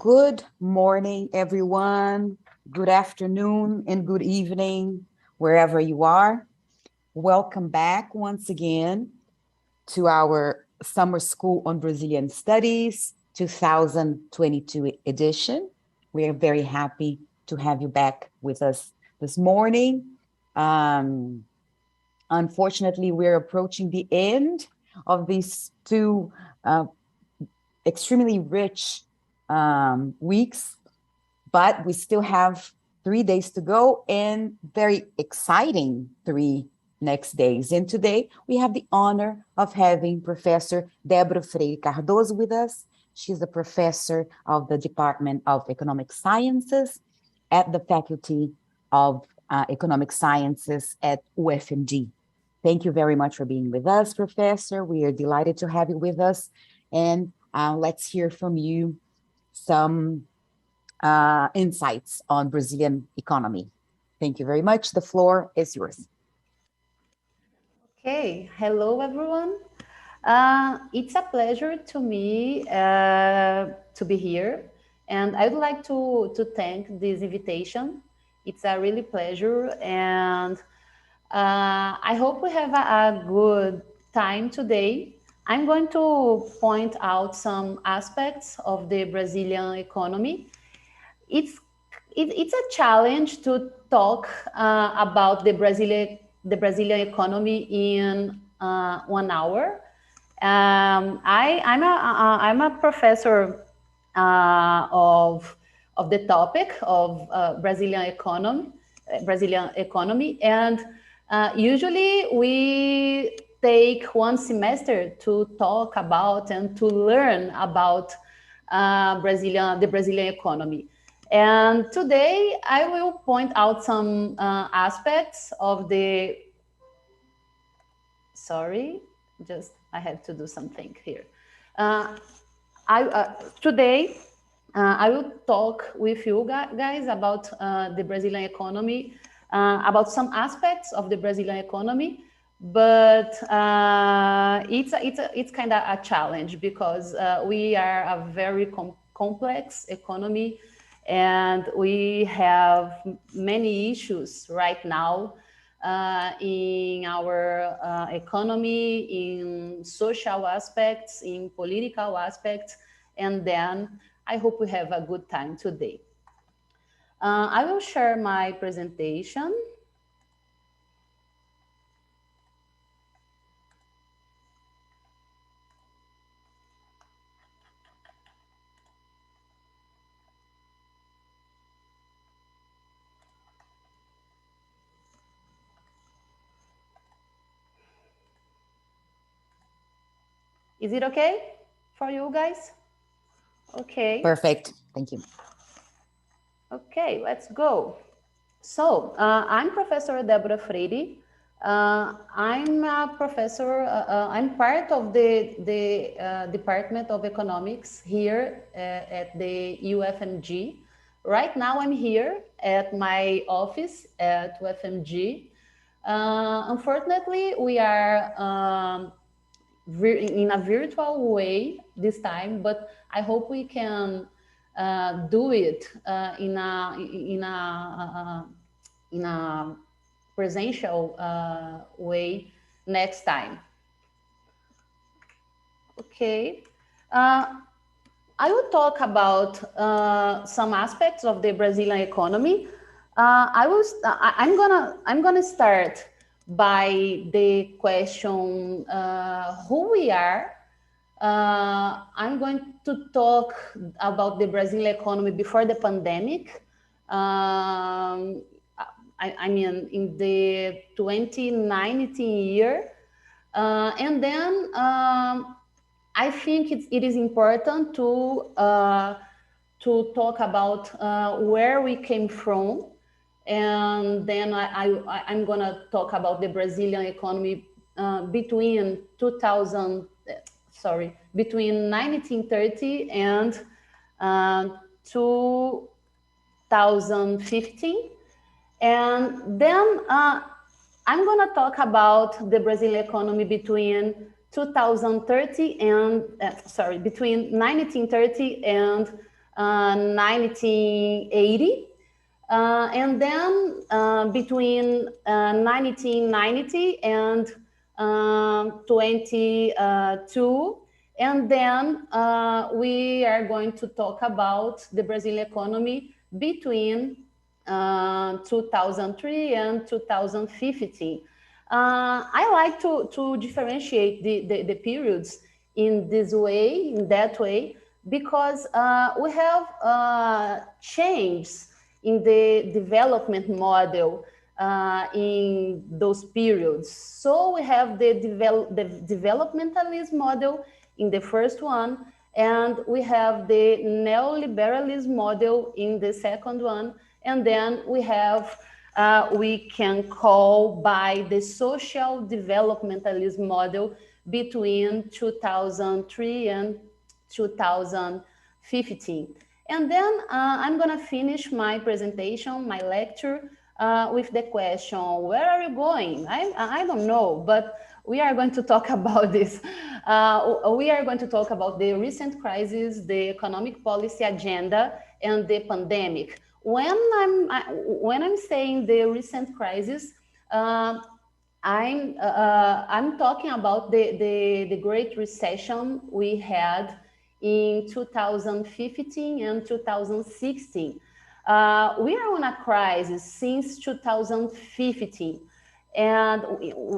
Good morning, everyone. Good afternoon and good evening, wherever you are. Welcome back once again to our Summer School on Brazilian Studies 2022 edition. We are very happy to have you back with us this morning. Unfortunately, we're approaching the end of these two extremely rich weeks, but we still have 3 days to go and very exciting 3 next days. And today we have the honor of having Professor Debora Freire Cardoso with us. She's a professor of the Department of Economic Sciences at the Faculty of Economic Sciences at UFMG. Thank you very much for being with us, Professor. We are delighted to have you with us. And let's hear from you some insights on Brazilian economy. Thank you very much. The floor is yours. Okay, hello everyone. It's a pleasure to me to be here, and I would like to thank this invitation. It's a really pleasure, and I hope we have a good time today. I'm going to point out some aspects of the Brazilian economy. It's a challenge to talk about the Brazilian economy in 1 hour. I'm a professor of the topic of Brazilian economy, and usually we take 1 semester to talk about and to learn about the Brazilian economy. And today I will point out some aspects of the, sorry, just I have to do something here. Today I will talk with you guys about the Brazilian economy, about some aspects of the Brazilian economy, but it's kind of a challenge because we are a very complex economy, and we have many issues right now in our economy, in social aspects, in political aspects, and then I hope we have a good time today. I will share my presentation. Is it okay for you guys? Okay. Perfect. Thank you. Okay, let's go. So I'm Professor Debora Freire. I'm a professor. I'm part of the Department of Economics here at the UFMG. Right now I'm here at my office at UFMG. Unfortunately, we are in a virtual way this time, but I hope we can do it in a presential way next time. Okay. I will talk about some aspects of the Brazilian economy. I'm gonna start by the question who we are. I'm going to talk about the Brazilian economy before the pandemic. I mean, in the 2019 year. And then I think it is important to talk about where we came from. And then I'm going to talk about the Brazilian economy between 1930 and 2015. And then I'm going to talk about the Brazilian economy between 2030 and, between 1930 and 1980. And then between 1990 and 22, and then we are going to talk about the Brazilian economy between 2003 and 2015. I like to differentiate the periods in this way, in that way, because we have changes in the development model in those periods. So we have the developmentalist model in the first one, and we have the neoliberalism model in the second one, and then we have we can call by the social developmentalism model between 2003 and 2015. And then I'm going to finish my presentation, my lecture, with the question, where are you going? I don't know, but we are going to talk about this. We are going to talk about the recent crisis, the economic policy agenda, and the pandemic. When I'm saying the recent crisis, I'm talking about the Great Recession we had in 2015 and 2016. We are on a crisis since 2015, and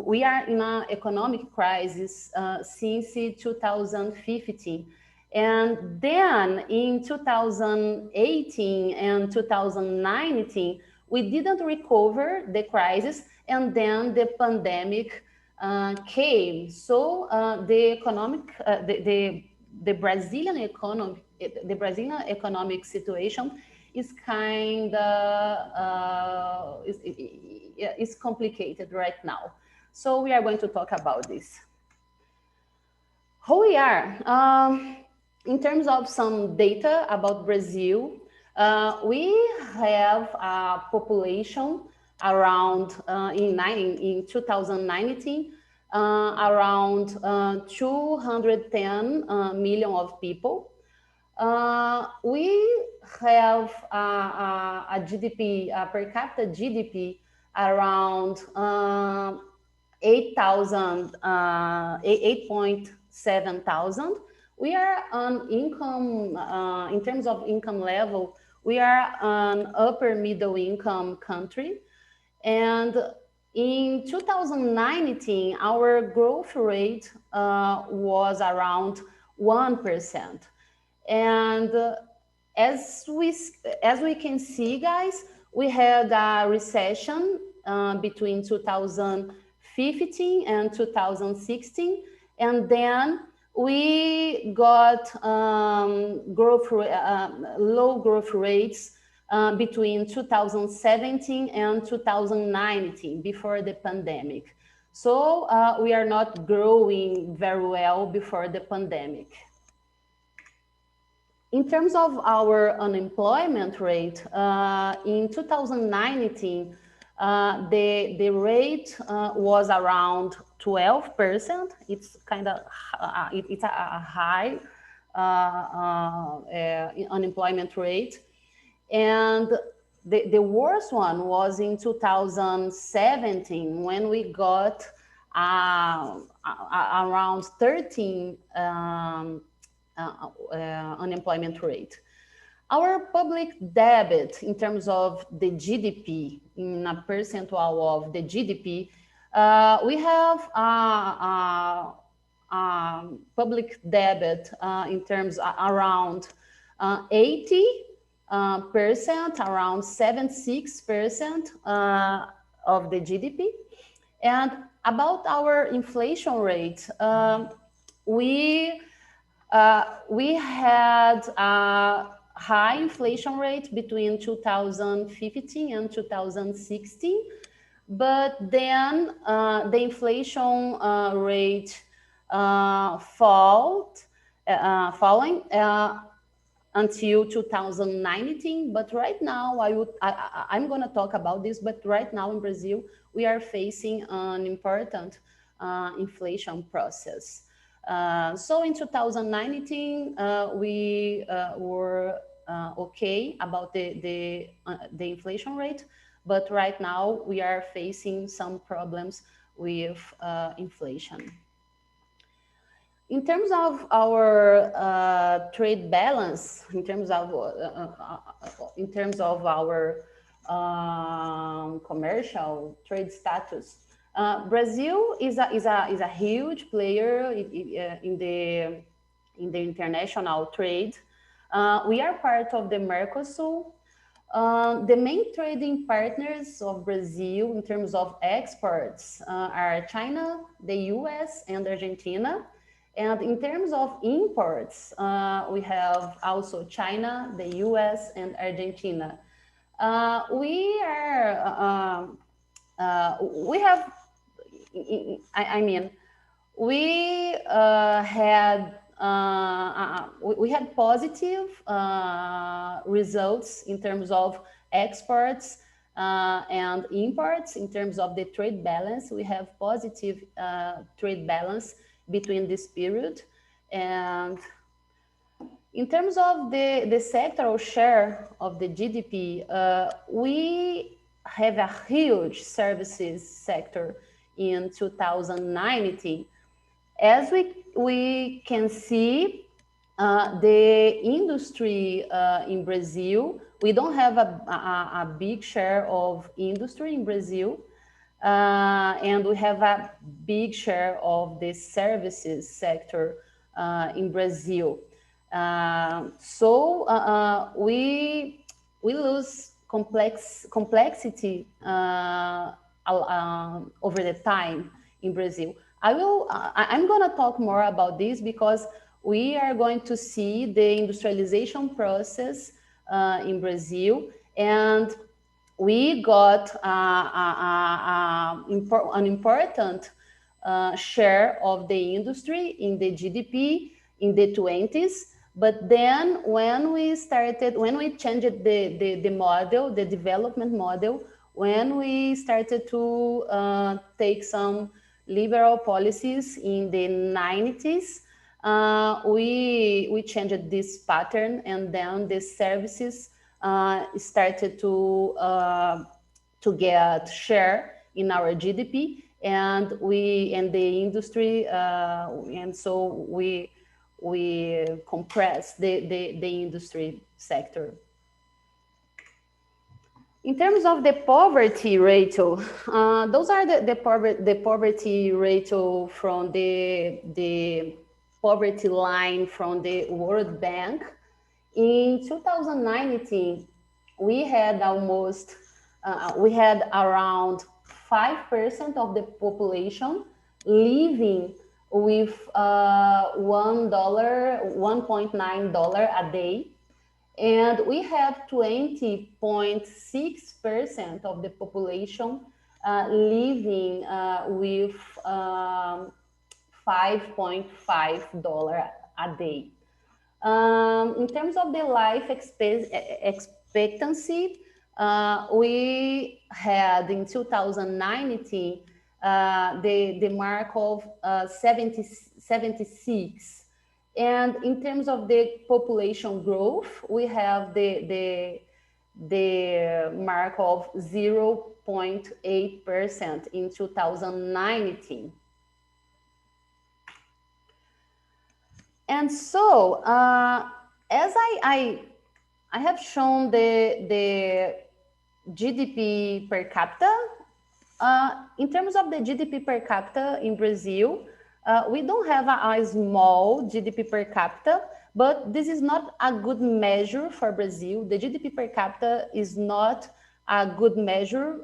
we are in an economic crisis since 2015. And then in 2018 and 2019, we didn't recover the crisis, and then the pandemic came. So the Brazilian economic situation is kind of is complicated right now. So we are going to talk about this. Who we are? In terms of some data about Brazil, we have a population around in 2019 around 210 million of people. We have a GDP, a per capita GDP around 8.7 thousand. We are on income, in terms of income level, we are an upper middle income country. And in 2019, our growth rate was around 1%. And as we can see, guys, we had a recession between 2015 and 2016, and then we got low growth rates between 2017 and 2019, before the pandemic. So we are not growing very well before the pandemic. In terms of our unemployment rate, in 2019, the rate was around 12%. It's kind of it's a high unemployment rate, and the worst one was in 2017, when we got around 13 unemployment rate. Our public debt, in terms of the GDP, in a percentage of the GDP, we have public debt in terms around 80%, around 76% of the GDP. And about our inflation rate, we had a high inflation rate between 2015 and 2016, but then the inflation rate falling until 2019. But right now, I'm going to talk about this, but right now in Brazil, we are facing an important inflation process. So in 2019, we were okay about the inflation rate, but right now we are facing some problems with inflation. In terms of our trade balance, in terms of our commercial trade status, Brazil is a huge player in the international trade. We are part of the Mercosul. The main trading partners of Brazil in terms of exports are China, the US, and Argentina. And in terms of imports, we have also China, the US, and Argentina. We have, I mean, we had positive results in terms of exports and imports. In terms of the trade balance, we have positive trade balance between this period. And in terms of the sectoral share of the GDP, we have a huge services sector in 2019. As we can see, the industry in Brazil, we don't have a big share of industry in Brazil, and we have a big share of the services sector in Brazil. So we lose complexity over the time in Brazil. I'm going to talk more about this because we are going to see the industrialization process in Brazil, and we got an important share of the industry in the GDP in the 20s. But then when we changed the model, the development model, when we started to take some liberal policies in the 90s, we changed this pattern, and then the services started to get share in our GDP, and the industry, and so we compress the industry sector. In terms of the poverty ratio, those are the poverty ratio from the poverty line from the World Bank. In 2019, we had around 5% of the population living with $1.9 a day. And we have 20.6% of the population living with $5.5 a day. In terms of the life expectancy, we had in 2019 the mark of 76. And in terms of the population growth, we have the mark of 0.8% in 2019. And so, as I have shown the GDP per capita, in terms of the GDP per capita in Brazil, we don't have a small GDP per capita, but this is not a good measure for Brazil. The GDP per capita is not a good measure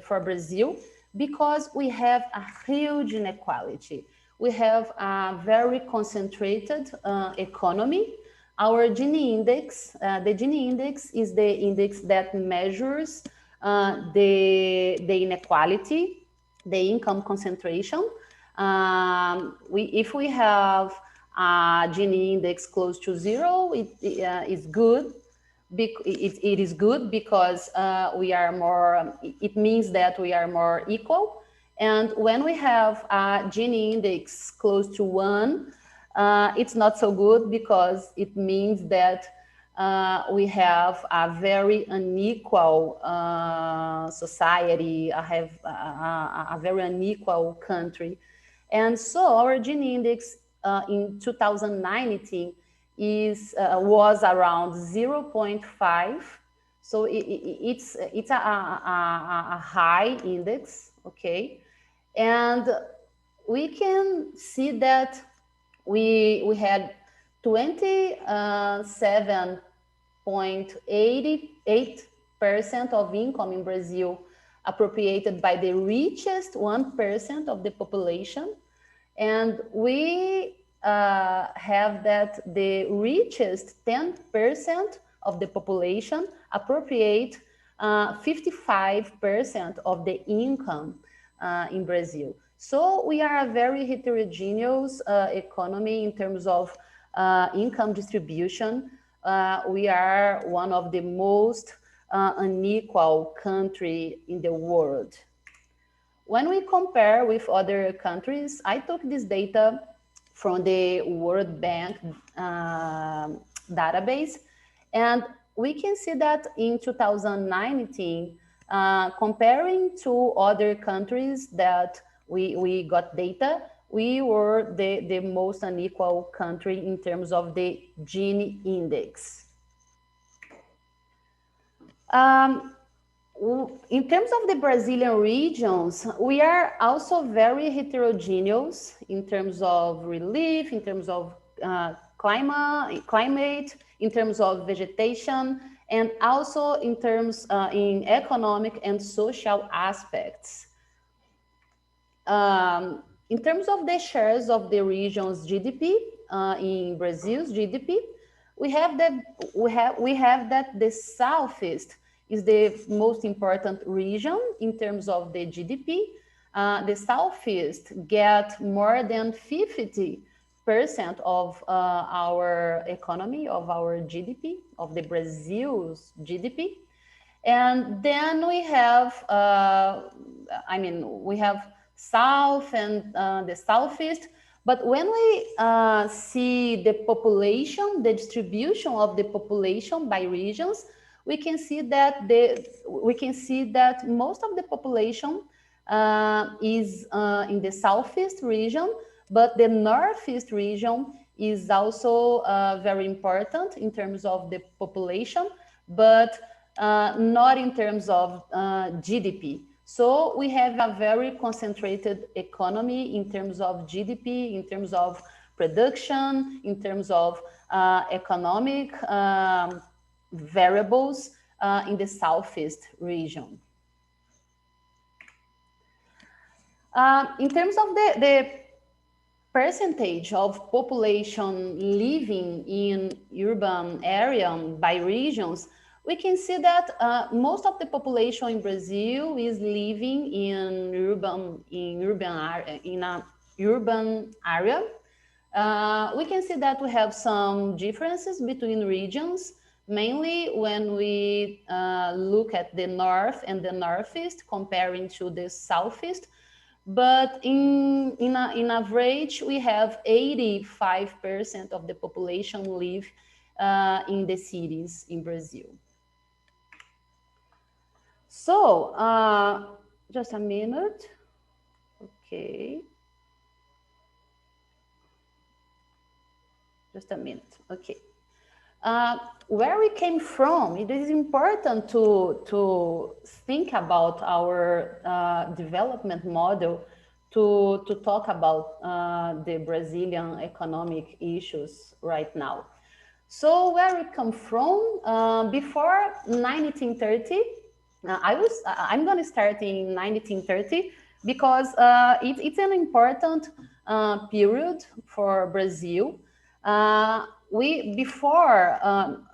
for Brazil because we have a huge inequality. We have a very concentrated economy. Our Gini index, the Gini index is the index that measures the inequality, the income concentration. If we have a Gini index close to 0, it is good. It is good because we are more. It means that we are more equal. And when we have a Gini index close to 1, it's not so good because it means that we have a very unequal society, have a very unequal country. And so our Gini index in 2019 was around 0.5. So it's a high index, okay? And we can see that we had 27.88% of income in Brazil appropriated by the richest 1% of the population. And we have that the richest 10% of the population appropriate 55% of the income in Brazil. So we are a very heterogeneous economy in terms of income distribution. We are one of the most unequal country in the world. When we compare with other countries, I took this data from the World Bank database, and we can see that in 2019, comparing to other countries that we got data, we were the most unequal country in terms of the Gini index. In terms of the Brazilian regions, we are also very heterogeneous in terms of relief, in terms of climate, in terms of vegetation, and also in terms in economic and social aspects. In terms of the shares of the region's GDP in Brazil's GDP, we have that the Southeast is the most important region in terms of the GDP. The Southeast get more than 50% of our economy, of our GDP, of the Brazil's GDP. And then we have, we have South and the Southeast. But when we see the population, the distribution of the population by regions, we can see that most of the population is in the Southeast region, but the Northeast region is also very important in terms of the population, but not in terms of GDP. So we have a very concentrated economy in terms of GDP, in terms of production, in terms of economic variables in the Southeast region. In terms of the percentage of population living in urban area by regions, we can see that most of the population in Brazil is living in an urban area. We can see that we have some differences between regions, mainly when we look at the North and the Northeast comparing to the Southeast. But in average, we have 85% of the population live in the cities in Brazil. So, just a minute. Okay. Just a minute. Okay. Where we came from, it is important to think about our development model to talk about the Brazilian economic issues right now. So where we come from, before 1930, I'm going to start in 1930 because it's an important period for Brazil. Before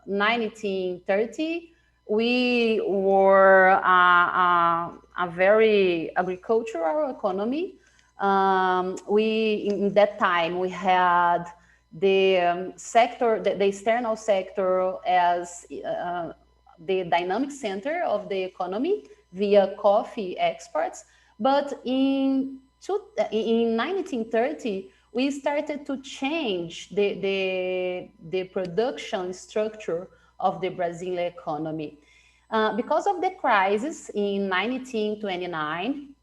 1930, we were a very agricultural economy. In that time, we had the sector, the external sector as the dynamic center of the economy via coffee exports. But in 1930, we started to change the production structure of the Brazilian economy. Because of the crisis in 1929,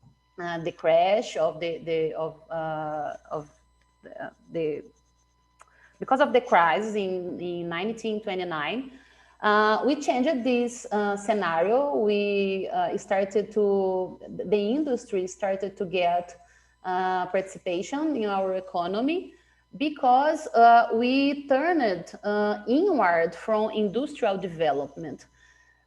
the crash of because of the crisis in 1929, we changed this scenario. The industry started to get participation in our economy because we turned inward from industrial development.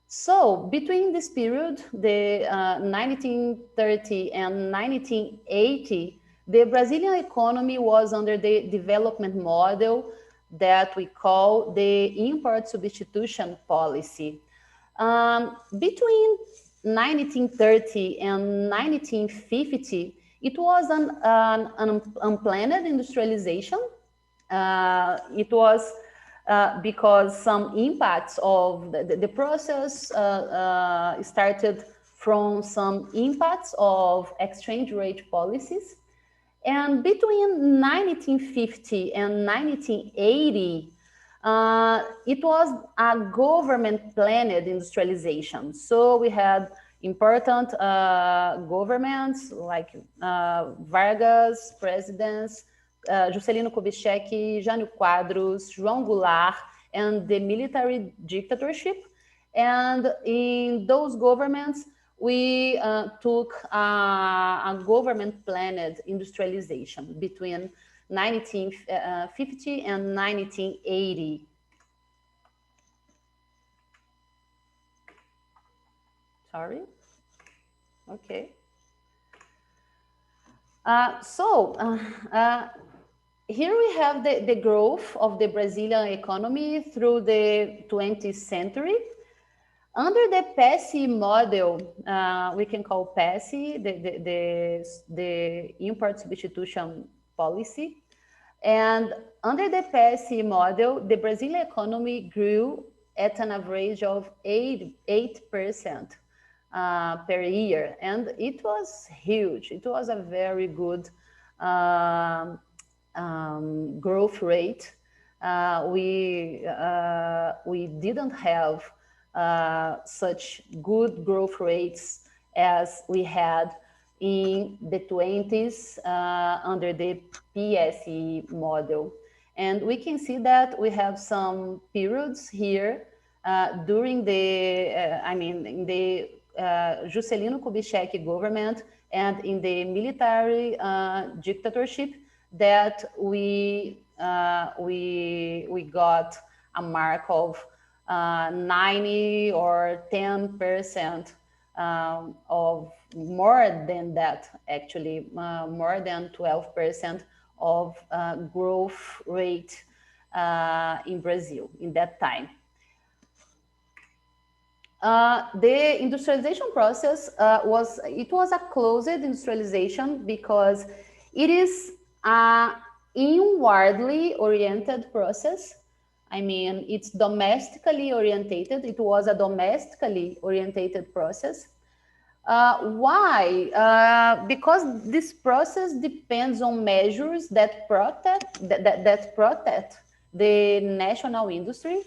So between this period, the 1930 and 1980, the Brazilian economy was under the development model that we call the import substitution policy. Between 1930 and 1950, it was an unplanned industrialization. It was because some impacts of the process started from some impacts of exchange rate policies. And between 1950 and 1980, it was a government planned industrialization. So we had important governments like Vargas, presidents, Juscelino Kubitschek, Jânio Quadros, João Goulart, and the military dictatorship. And in those governments, we took a government planned industrialization between 1950 and 1980. Sorry. Okay. Here we have the growth of the Brazilian economy through the 20th century. Under the PESI model, we can call PESI the import substitution policy. And under the PESI model, the Brazilian economy grew at an average of 8% per year. And it was huge. It was a very good growth rate. We didn't have such good growth rates as we had in the 20s under the PSE model. And we can see that we have some periods here during in the Juscelino Kubitschek government and in the military dictatorship that we got a mark of 90 or 10% of more than that, actually, more than 12% of growth rate in Brazil in that time. The industrialization process was a closed industrialization because it is an inwardly oriented process. I mean, it's domestically orientated. It was a domestically orientated process. Why? Because this process depends on measures that protect the national industry.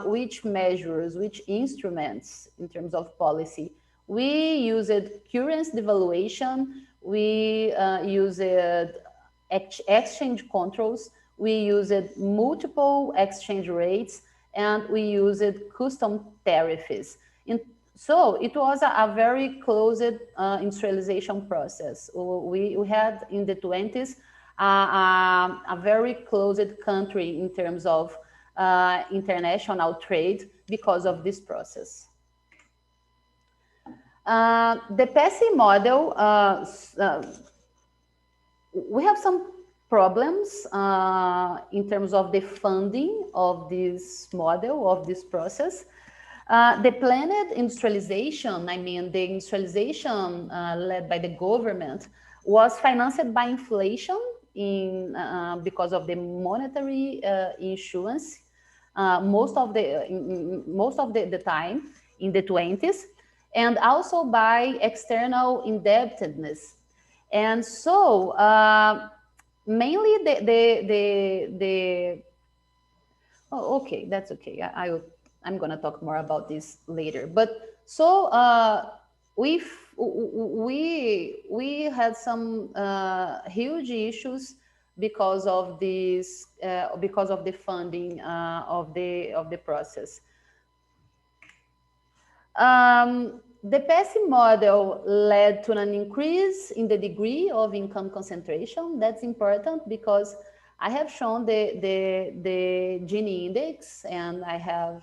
Which measures, which instruments in terms of policy? We used currency devaluation. We used exchange controls. We used multiple exchange rates, and we used custom tariffs. So it was a very closed industrialization process. We had in the 20s a very closed country in terms of international trade because of this process. The PESI model, we have some problems in terms of the funding of this model, of this process. The planned industrialization, I mean, the industrialization led by the government was financed by inflation because of the monetary issuance most of the time in the 20s, and also by external indebtedness. And so mainly Oh, okay, that's okay. I'm gonna talk more about this later. But so we had some huge issues because of this because of the funding of the process. The PESI model led to an increase in the degree of income concentration. That's important because I have shown the Gini index, and I have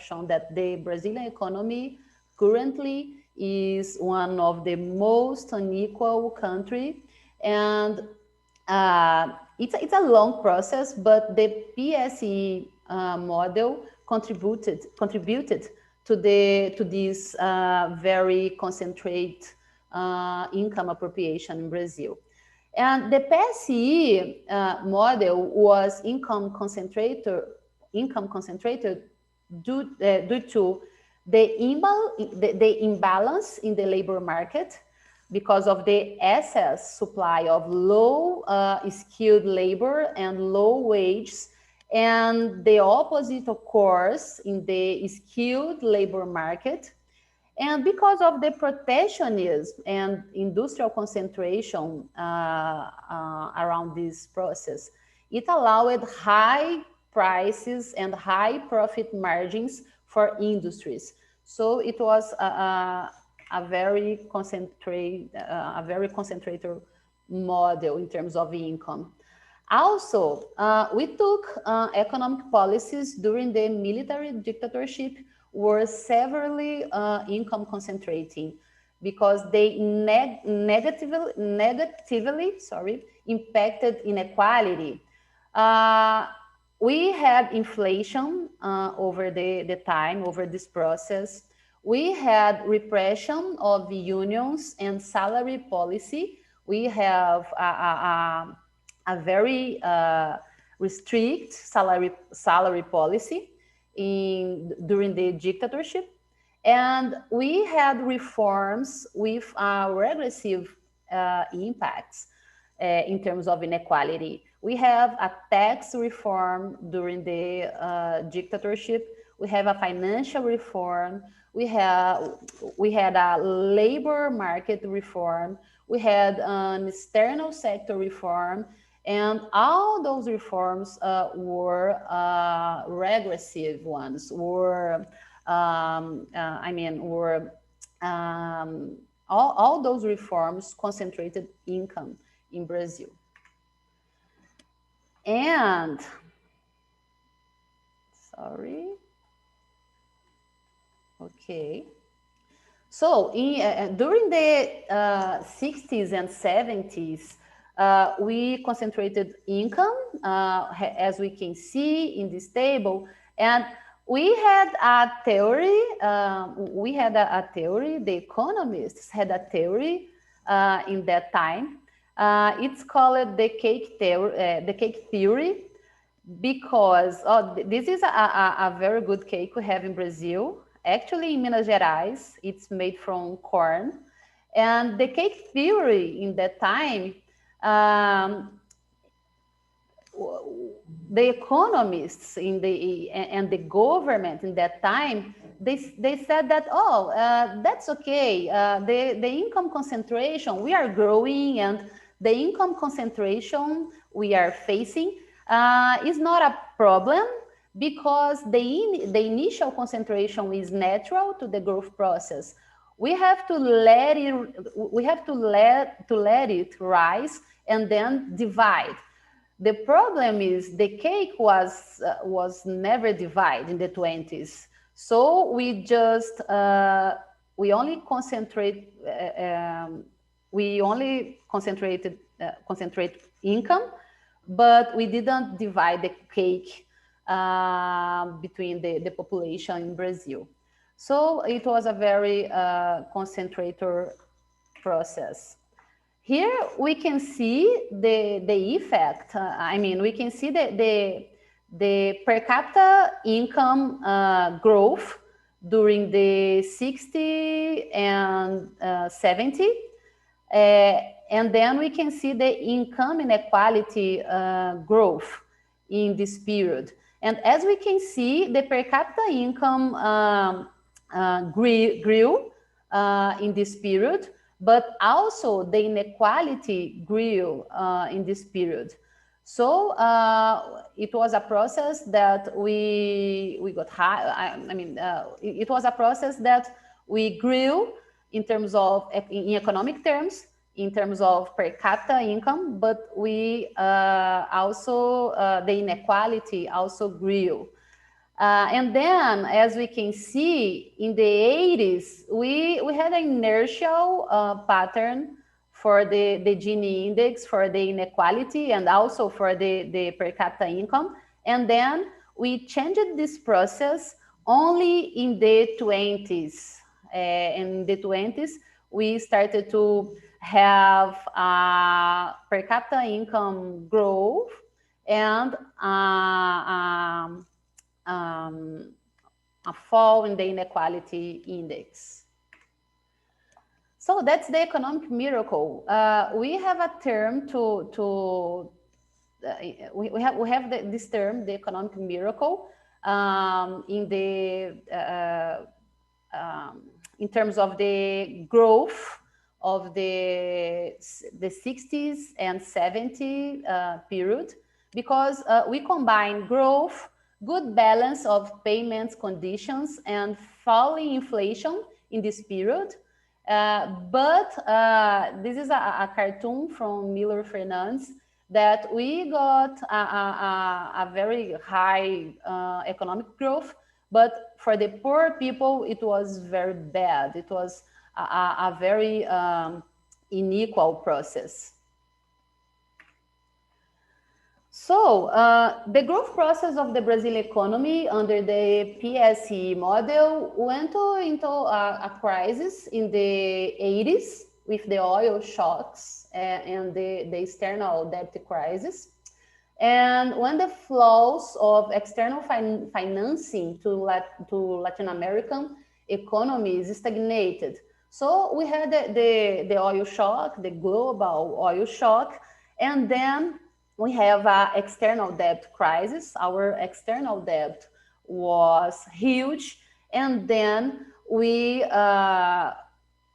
shown that the Brazilian economy currently is one of the most unequal country, and it's a long process, but the PSE model contributed to this very concentrated income appropriation in Brazil. And the PSE model was income concentrated due to the imbalance in the labor market because of the excess supply of low skilled labor and low wages, and the opposite, of course, in the skilled labor market. And because of the protectionism and industrial concentration around this process, it allowed high prices and high profit margins for industries. So it was a very concentrated model in terms of income. Also, we took economic policies during the military dictatorship were severely income concentrating because they negatively impacted inequality. We had inflation over the time, over this process. We had repression of the unions and salary policy. We have a very restrict salary policy during the dictatorship. And we had reforms with regressive impacts in terms of inequality. We have a tax reform during the dictatorship. We have a financial reform. We had a labor market reform. We had an external sector reform. And all those reforms were regressive ones, all those reforms concentrated income in Brazil. And, sorry. Okay. So during the 60s and 70s, we concentrated income, as we can see in this table, and we had a theory. The economists had a theory in that time. It's called the cake theory, because this is a very good cake we have in Brazil. Actually, in Minas Gerais, it's made from corn, and the cake theory in that time. The economists and the government in that time, they said that, that's okay. The income concentration, we are growing, and the income concentration we are facing is not a problem, because the initial concentration is natural to the growth process. We have to let it rise and then divide. The problem is the cake was never divided in the 20s. So we just concentrate income, but we didn't divide the cake between the population in Brazil. So it was a very concentrator process. Here we can see the effect. We can see the per capita income growth during the 60 and 70. And then we can see the income inequality growth in this period. And as we can see, the per capita income grew in this period, but also the inequality grew in this period. So it was a process that we got high. It was a process that we grew in terms of, in economic terms, in terms of per capita income, but we also, the inequality also grew. And then, as we can see, in the 80s, we had an inertial pattern for the Gini index, for the inequality, and also for the per capita income. And then we changed this process only in the 20s. In the 20s, we started to have per capita income growth and a fall in the inequality index. So that's the economic miracle. We have a term we have this term, the economic miracle, in terms of the growth of the 60s and 70s period, because we combine growth, good balance of payments conditions, and falling inflation in this period. But this is a cartoon from Miller Fernandes that we got a very high economic growth, but for the poor people, it was very bad. It was a very unequal process. So the growth process of the Brazilian economy under the PSE model went into a crisis in the 80s with the oil shocks and the external debt crisis. And when the flows of external financing to Latin American economies stagnated. So we had the oil shock, the global oil shock, and then we have an external debt crisis. Our external debt was huge, and then we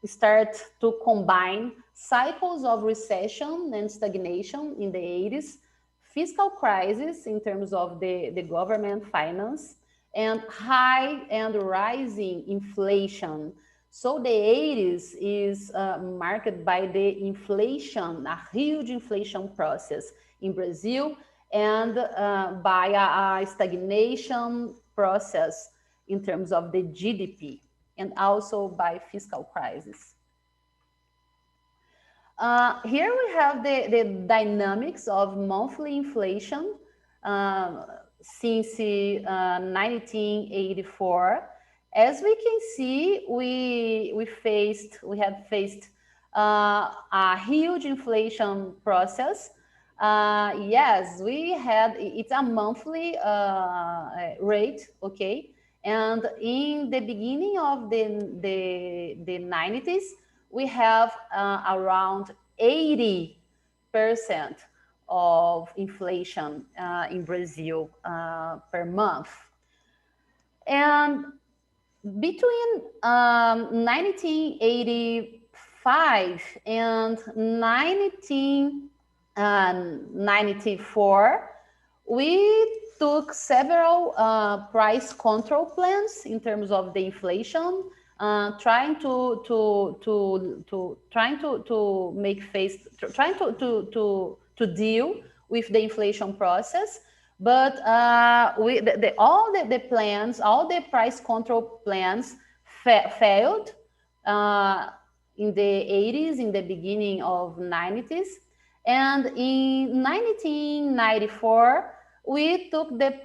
start to combine cycles of recession and stagnation in the 80s, fiscal crisis in terms of the government finance, and high and rising inflation. So the 80s is marked by the inflation, a huge inflation process in Brazil, and by a stagnation process in terms of the GDP, and also by fiscal crisis. Here we have the dynamics of monthly inflation since 1984. As we can see, we had faced a huge inflation process. Yes, we had, it's a monthly rate, okay? And in the beginning of the 90s, we have around 80% of inflation in Brazil per month. And between 1985 and 1994, we took several price control plans in terms of the inflation, trying to deal with the inflation process. But all the plans, all the price control plans failed in the 80s, in the beginning of 90s. And in 1994, we took the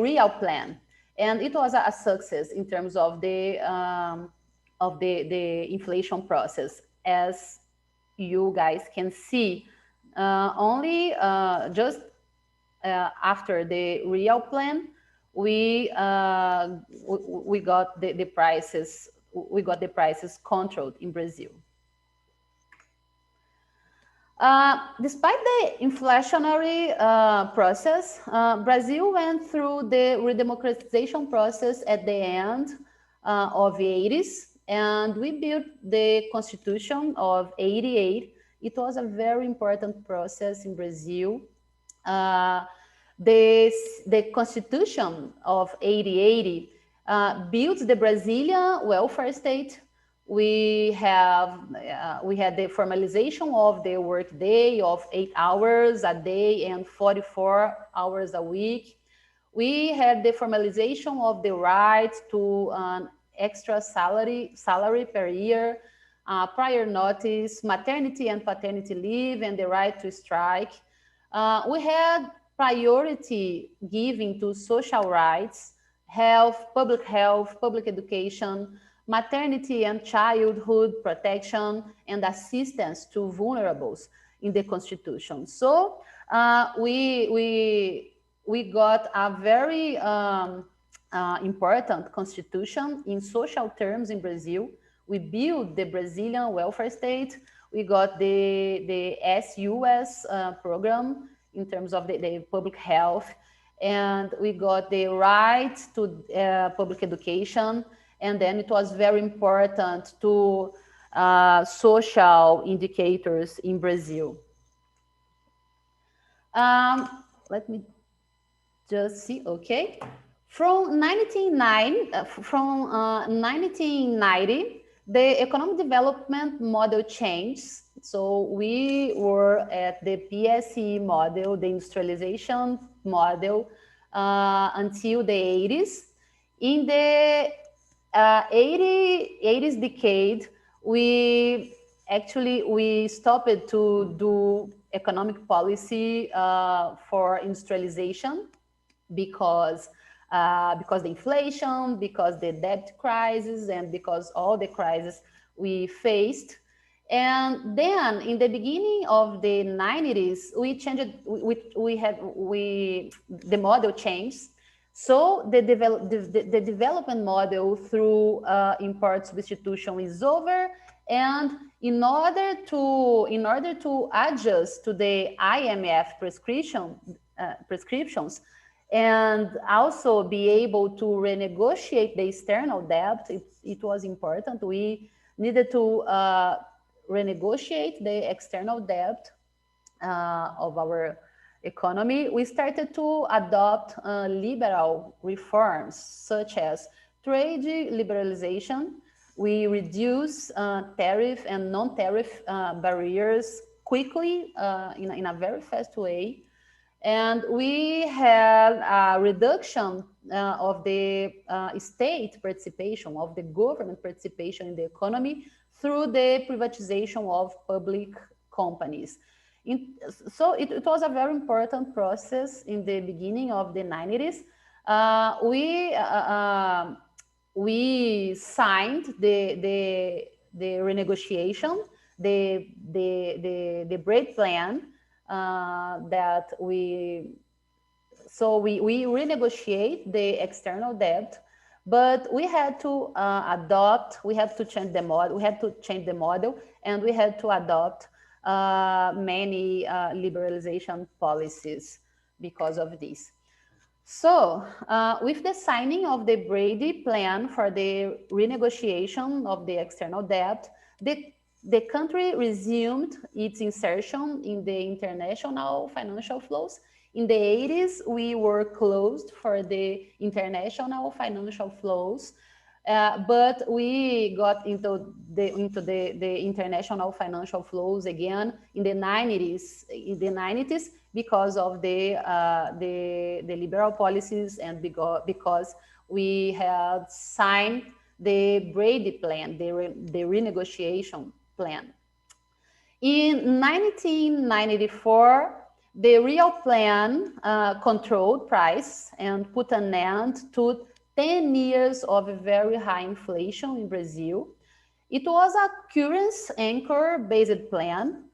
real plan. And it was a success in terms of the inflation process, as you guys can see. Only just after the real plan, we got the prices controlled in Brazil. Despite the inflationary process, Brazil went through the redemocratization process at the end of the 80s, and we built the Constitution of 88. It was a very important process in Brazil. Uh, the Constitution of 8080 built the Brazilian welfare state. We had the formalization of the workday of 8 hours a day and 44 hours a week. We had the formalization of the right to an extra salary per year, prior notice, maternity and paternity leave, and the right to strike. We had priority given to social rights, health, public education, maternity and childhood protection, and assistance to vulnerables in the Constitution. So we got a very important constitution in social terms in Brazil. We built the Brazilian welfare state. We got the SUS program in terms of the public health, and we got the right to public education. And then it was very important to social indicators in Brazil. Let me just see, okay. From 1990, the economic development model changed. So we were at the PSE model, the industrialization model, until the 80s. In the 80s decade, we stopped to do economic policy for industrialization because the inflation, because the debt crisis, and because all the crises we faced. And then in the beginning of the 90s, we changed, the model changed. So the development model through import substitution is over. And in order to adjust to the IMF prescriptions, and also be able to renegotiate the external debt, it was important. We needed to renegotiate the external debt of our economy. We started to adopt liberal reforms, such as trade liberalization. We reduce tariff and non-tariff barriers quickly in a very fast way. And we had a reduction of the state participation, of the government participation in the economy through the privatization of public companies. So it was a very important process in the beginning of the 90s. We signed the renegotiation, the break plan, that we renegotiate the external debt, but we had to change the model, and we had to adopt many liberalization policies because of this. So with the signing of the Brady plan for the renegotiation of the external debt, the country resumed its insertion in the international financial flows. In the 80s, we were closed for the international financial flows, but we got into the international financial flows again in the 90s. Because of the liberal policies, and because we had signed the Brady plan, the renegotiation plan. In 1994, the real plan controlled price and put an end to 10 years of very high inflation in Brazil. It was a currency anchor-based plan.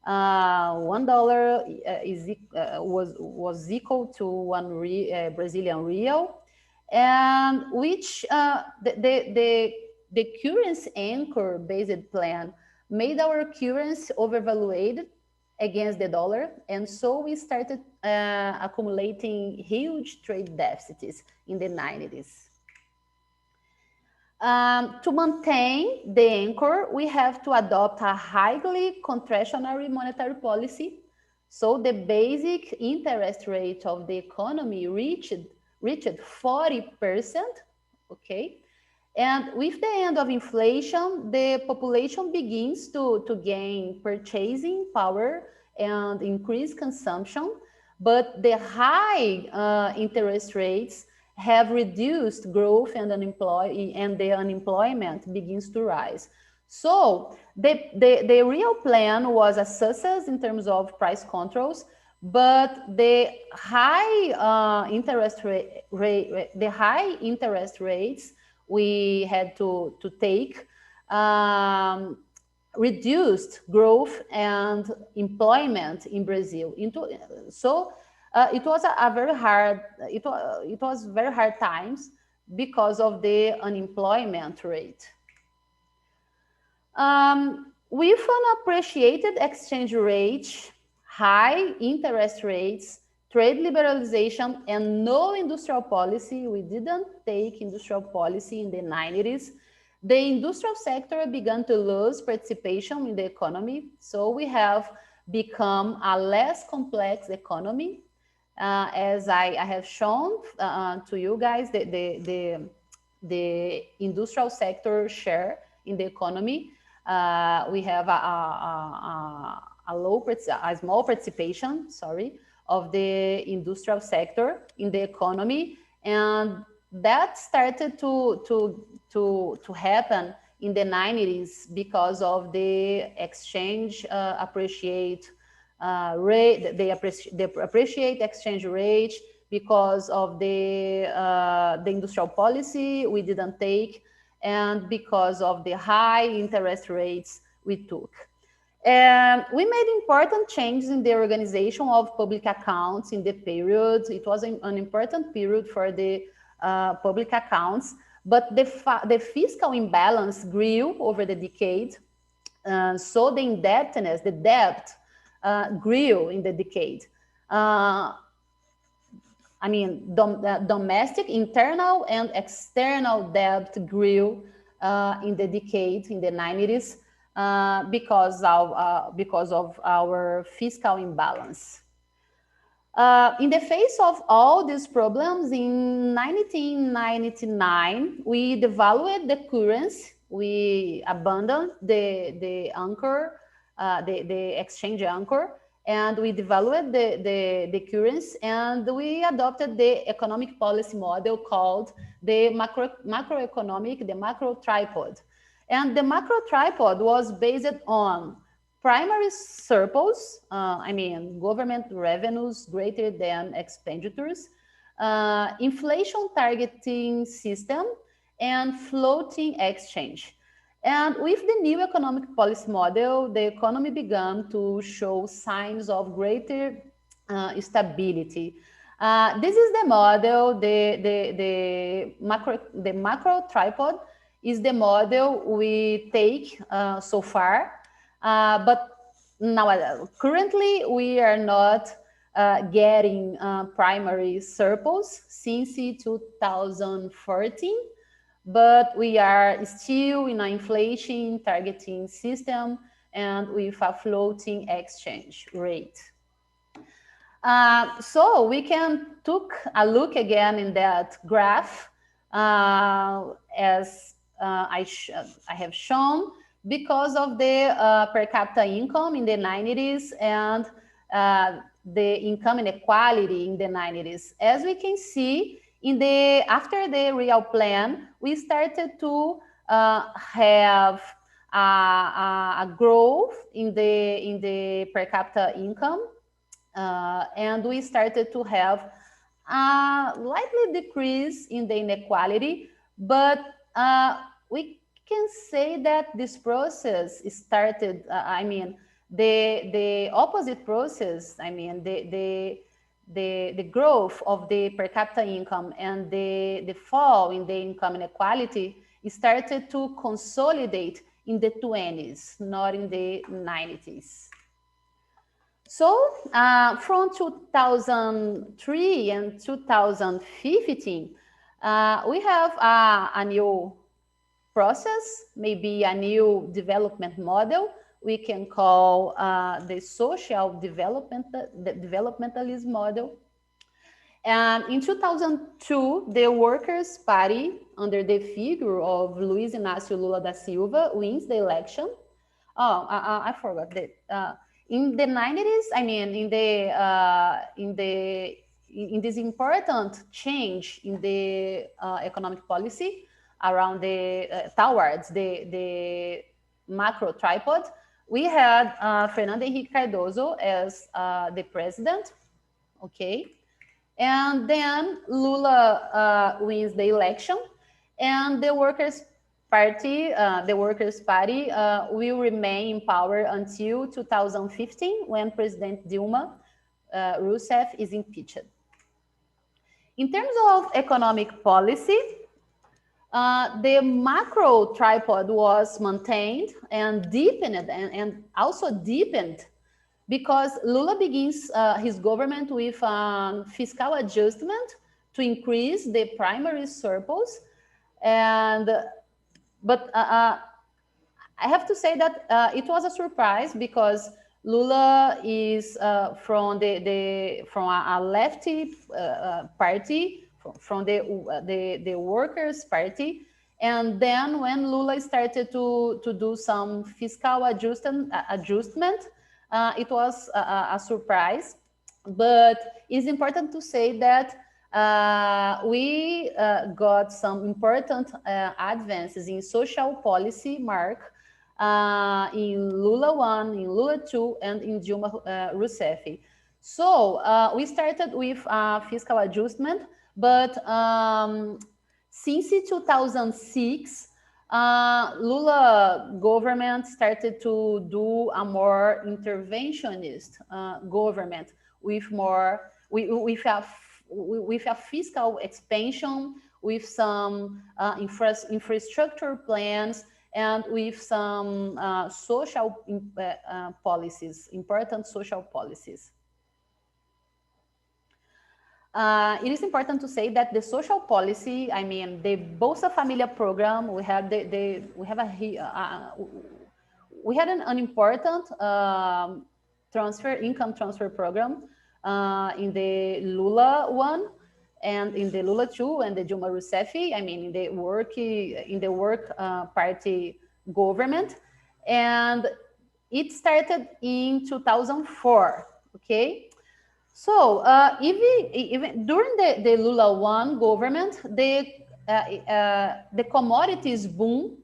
$1 was equal to one Brazilian real, and which the currency anchor-based plan made our currency overvaluated against the dollar. And so we started accumulating huge trade deficits in the 90s. To maintain the anchor, we have to adopt a highly contractionary monetary policy. So the basic interest rate of the economy reached 40%, okay? And with the end of inflation, the population begins to gain purchasing power and increase consumption, but the high interest rates have reduced growth and the unemployment begins to rise. So the real plan was a success in terms of price controls, but the high interest rates we had to take reduced growth and employment in Brazil. It was very hard times because of the unemployment rate. With an appreciated exchange rate, high interest rates, trade liberalization, and no industrial policy, we didn't take industrial policy in the 90s, the industrial sector began to lose participation in the economy. So we have become a less complex economy. As I have shown to you guys, the industrial sector share in the economy, we have a small participation, of the industrial sector in the economy, and that started to happen in the 90s because of the exchange appreciate rate, the appreciate exchange rate, because of the industrial policy we didn't take, and because of the high interest rates we took. And we made important changes in the organization of public accounts in the period. It was an important period for the public accounts, but the fiscal imbalance grew over the decade. So the indebtedness, the debt, grew in the decade. Domestic, internal, and external debt grew in the decade, in the 90s, because of our fiscal imbalance. In the face of all these problems, in 1999, we devalued the currency. We abandoned the anchor, the exchange anchor, and we devalued the currency, and we adopted the economic policy model called the macroeconomic, the macro tripod. And the macro tripod was based on primary surplus, government revenues greater than expenditures, inflation targeting system, and floating exchange. And with the new economic policy model, the economy began to show signs of greater stability. This is the model, the macro tripod is the model we take so far, but now currently we are not getting primary surplus since 2014, but we are still in an inflation targeting system and with a floating exchange rate. So we can take a look again in that graph, as I have shown, because of the per capita income in the 90s and the income inequality in the 90s. As we can see, after the real plan, we started to have a growth in the per capita income, and we started to have a slightly decrease in the inequality, but we can say that this process started, the opposite process, the growth of the per capita income and the fall in the income inequality started to consolidate in the 20s, not in the 90s. So from 2003 and 2015, we have a new process, maybe a new development model we can call the social developmentalism model. And in 2002, the Workers' Party, under the figure of Luiz Inácio Lula da Silva, wins the election. Oh, I forgot that. In the 90s, I mean, in this important change in the economic policy around towards the macro tripod, we had Fernando Henrique Cardoso as the president, okay? And then Lula wins the election, and the Workers' Party will remain in power until 2015, when President Dilma Rousseff is impeached. In terms of economic policy, the macro tripod was maintained and deepened, and also deepened, because Lula begins his government with fiscal adjustment to increase the primary surplus. But I have to say that it was a surprise, because Lula is from a lefty party, from the Workers' Party. And then when Lula started to do some fiscal adjustment, it was a surprise. But it's important to say that we got some important advances in social policy mark in Lula 1, in Lula 2, and in Dilma Rousseff. So we started with fiscal adjustment, but since 2006, Lula government started to do a more interventionist government with more with a fiscal expansion, with some infrastructure plans, and with some social policies, important social policies. It is important to say that the social policy, I mean, the Bolsa Familia program, we had an important income transfer program in the Lula 1 and in the Lula 2 and the Dilma Rousseff, I mean, in the work party government. And it started in 2004, okay? So even during the Lula 1 government, the commodities boom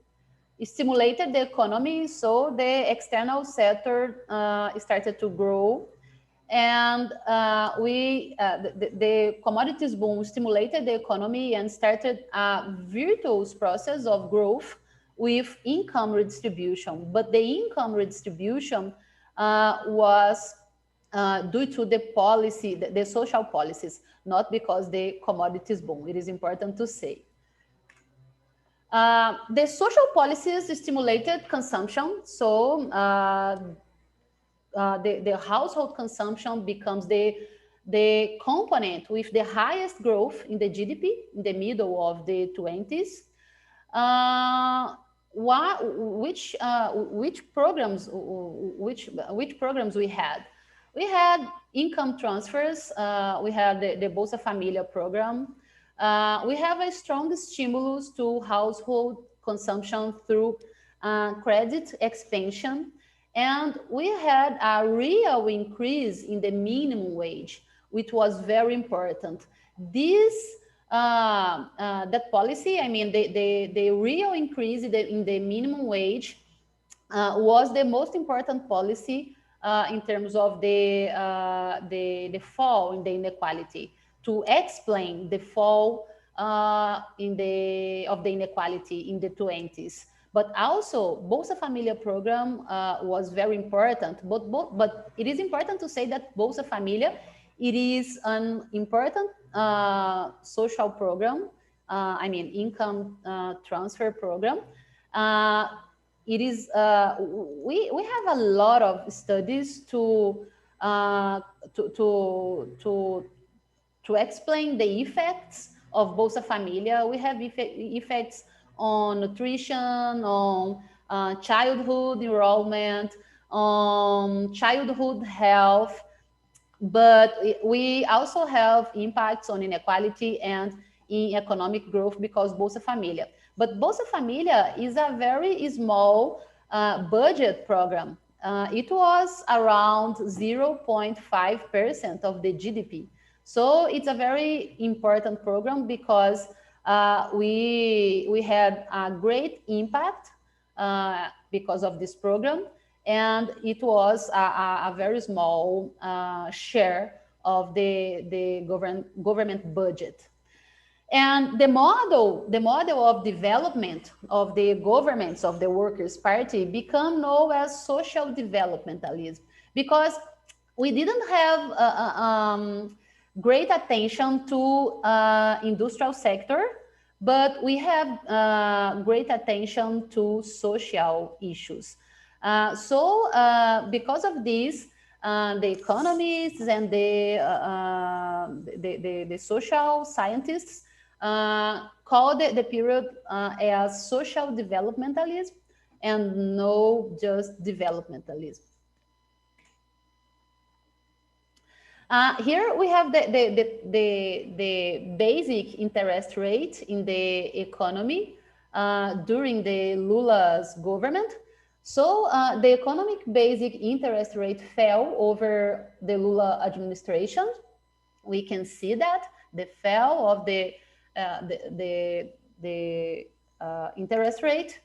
stimulated the economy, so the external sector started to grow. And the commodities boom stimulated the economy and started a virtuous process of growth with income redistribution. But the income redistribution was due to the policy, the social policies, not because the commodities boom. It is important to say. The social policies stimulated consumption, so the household consumption becomes the component with the highest growth in the GDP in the middle of the 20s. Which programs we had? We had income transfers. We had the Bolsa Familia program. We have a strong stimulus to household consumption through credit expansion. And we had a real increase in the minimum wage, which was very important. That policy, I mean, the real increase in the minimum wage was the most important policy in terms of the fall in the inequality, to explain the fall of the inequality in the 20s. But also, Bolsa Familia program was very important. But it is important to say that Bolsa Familia, it is an important social program. I mean, income transfer program. It is we have a lot of studies to to explain the effects of Bolsa Familia. We have effects on nutrition, on childhood enrollment, on childhood health, but we also have impacts on inequality and in economic growth because Bolsa Familia. But Bolsa Familia is a very small budget program. It was around 0.5% of the GDP. So it's a very important program because we had a great impact because of this program, and it was a very small share of the government budget. And the model of development of the governments of the Workers' Party become known as social developmentalism, because we didn't have great attention to industrial sector, but we have great attention to social issues. So because of this, the economists and the social scientists call the period as social developmentalism and no just developmentalism. Here we have the basic interest rate in the economy during the Lula's government. So the economic basic interest rate fell over the Lula administration. We can see that the fall of the interest rate.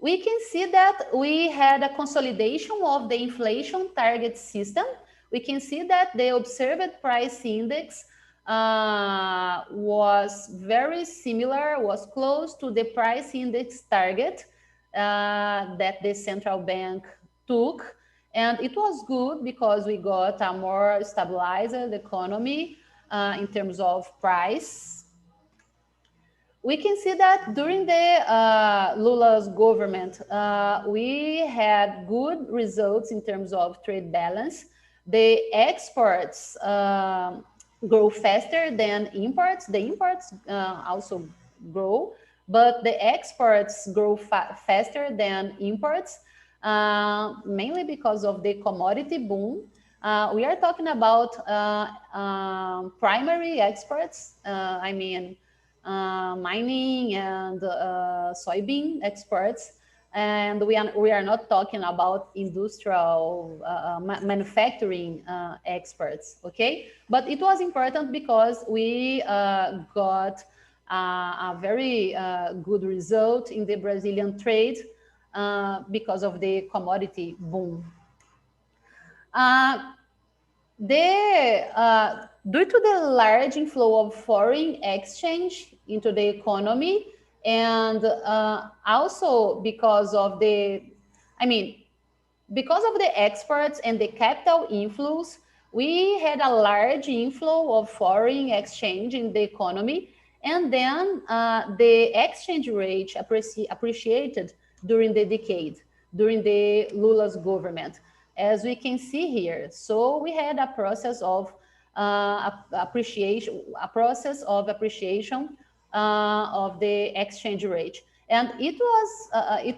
We can see that we had a consolidation of the inflation target system. We can see that the observed price index was very similar, was close to the price index target that the central bank took. And it was good because we got a more stabilized economy in terms of price. We can see that during the Lula's government, we had good results in terms of trade balance. The exports grow faster than imports. The imports also grow, but the exports grow faster than imports, mainly because of the commodity boom. We are talking about primary exports, I mean, mining and soybean exports. And we are not talking about industrial manufacturing exports, okay? But it was important because we got a very good result in the Brazilian trade because of the commodity boom. Due to the large inflow of foreign exchange into the economy, and also because of because of the exports and the capital inflows, we had a large inflow of foreign exchange in the economy, and then the exchange rate appreciated during the decade, during the Lula's government, as we can see here. So we had a process of appreciation of the exchange rate, and it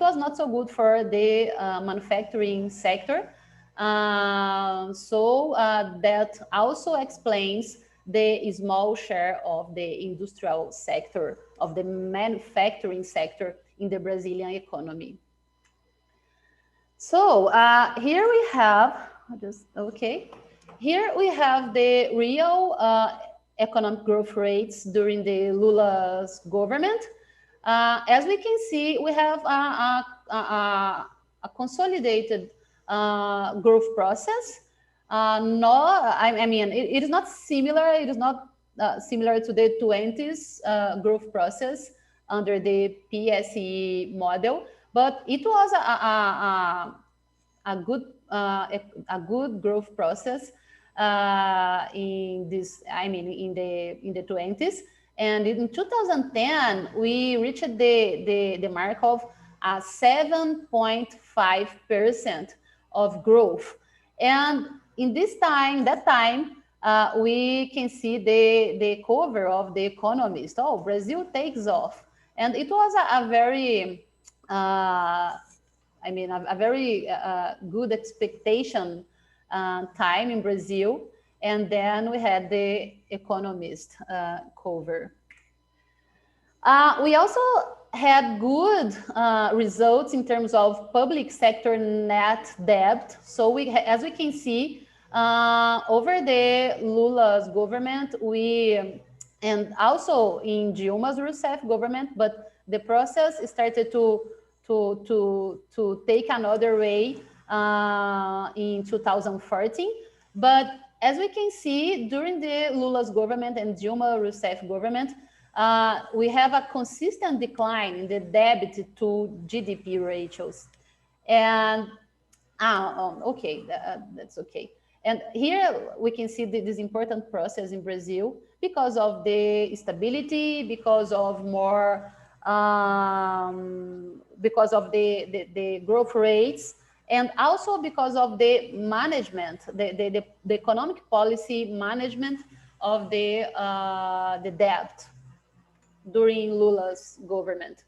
was not so good for the manufacturing sector. So that also explains the small share of the industrial sector, of the manufacturing sector in the Brazilian economy. So here we have here we have the real economic growth rates during the Lula's government. As we can see, we have a consolidated growth process. It is not similar. It is not similar to the 20s growth process under the PSE model, but it was a good growth process in this. In the 20s, and in 2010 we reached the mark of 7.5% of growth. And in that time, we can see the cover of The Economist. Oh, Brazil takes off. And it was a very, a very good expectation time in Brazil. And then we had The Economist cover. We also had good results in terms of public sector net debt. So as we can see, over the Lula's government, and also in Dilma's Rousseff government, but the process started to take another way in 2014. But as we can see, during the Lula's government and Dilma Rousseff government, we have a consistent decline in the debt to GDP ratios. And, okay, that's okay. And here we can see this important process in Brazil because of the stability, because of more, because of the growth rates, and also because of the management, the economic policy management of the debt during Lula's government.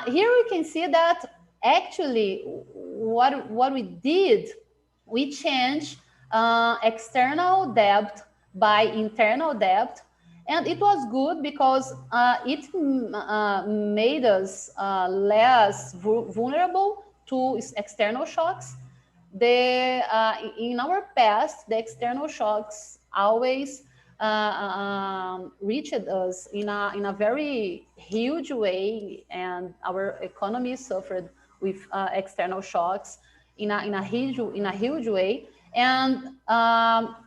Here we can see that actually what we did, we changed external debt by internal debt, and it was good because it made us less vulnerable to external shocks. In our past, the external shocks always reached us in a very huge way, and our economy suffered with external shocks in a huge way. And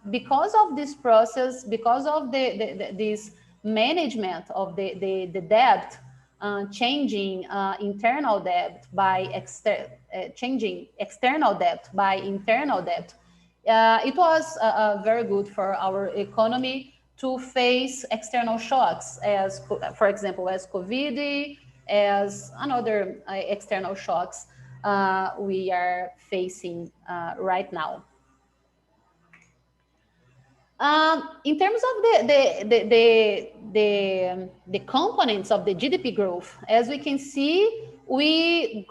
because of this process, because of this management of the debt, changing internal debt by changing external debt by internal debt, it was very good for our economy to face external shocks, as, for example, as COVID, as another external shocks we are facing right now. In terms of the components of the GDP growth, as we can see, we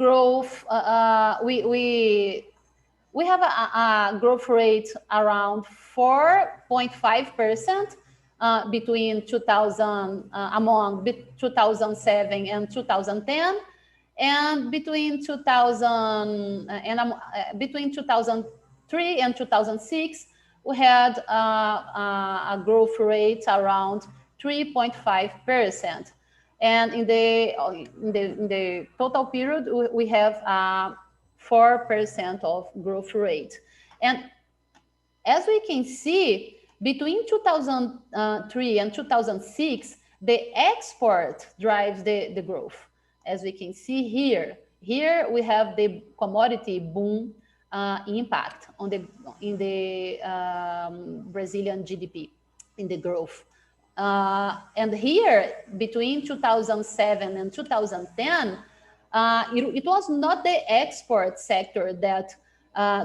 have a growth rate around 4.5% between 2007 and 2010, and between 2003 and 2006. We had a growth rate around 3.5%, and in the total period we have 4% of growth rate. And as we can see, between 2003 and 2006, the export drives the growth. As we can see here we have the commodity boom impact in the Brazilian GDP, in the growth. And here, between 2007 and 2010, it was not the export sector that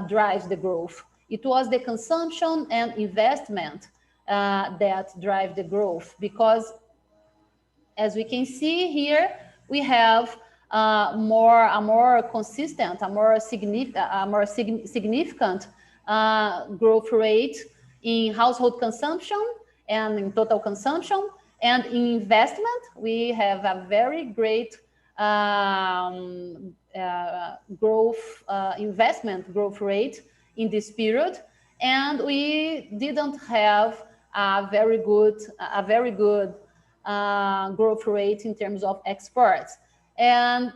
drives the growth. It was the consumption and investment that drive the growth, because as we can see here, we have a more consistent, a more significant growth rate in household consumption and in total consumption, and in investment we have a very great investment growth rate in this period, and we didn't have a very good growth rate in terms of exports. And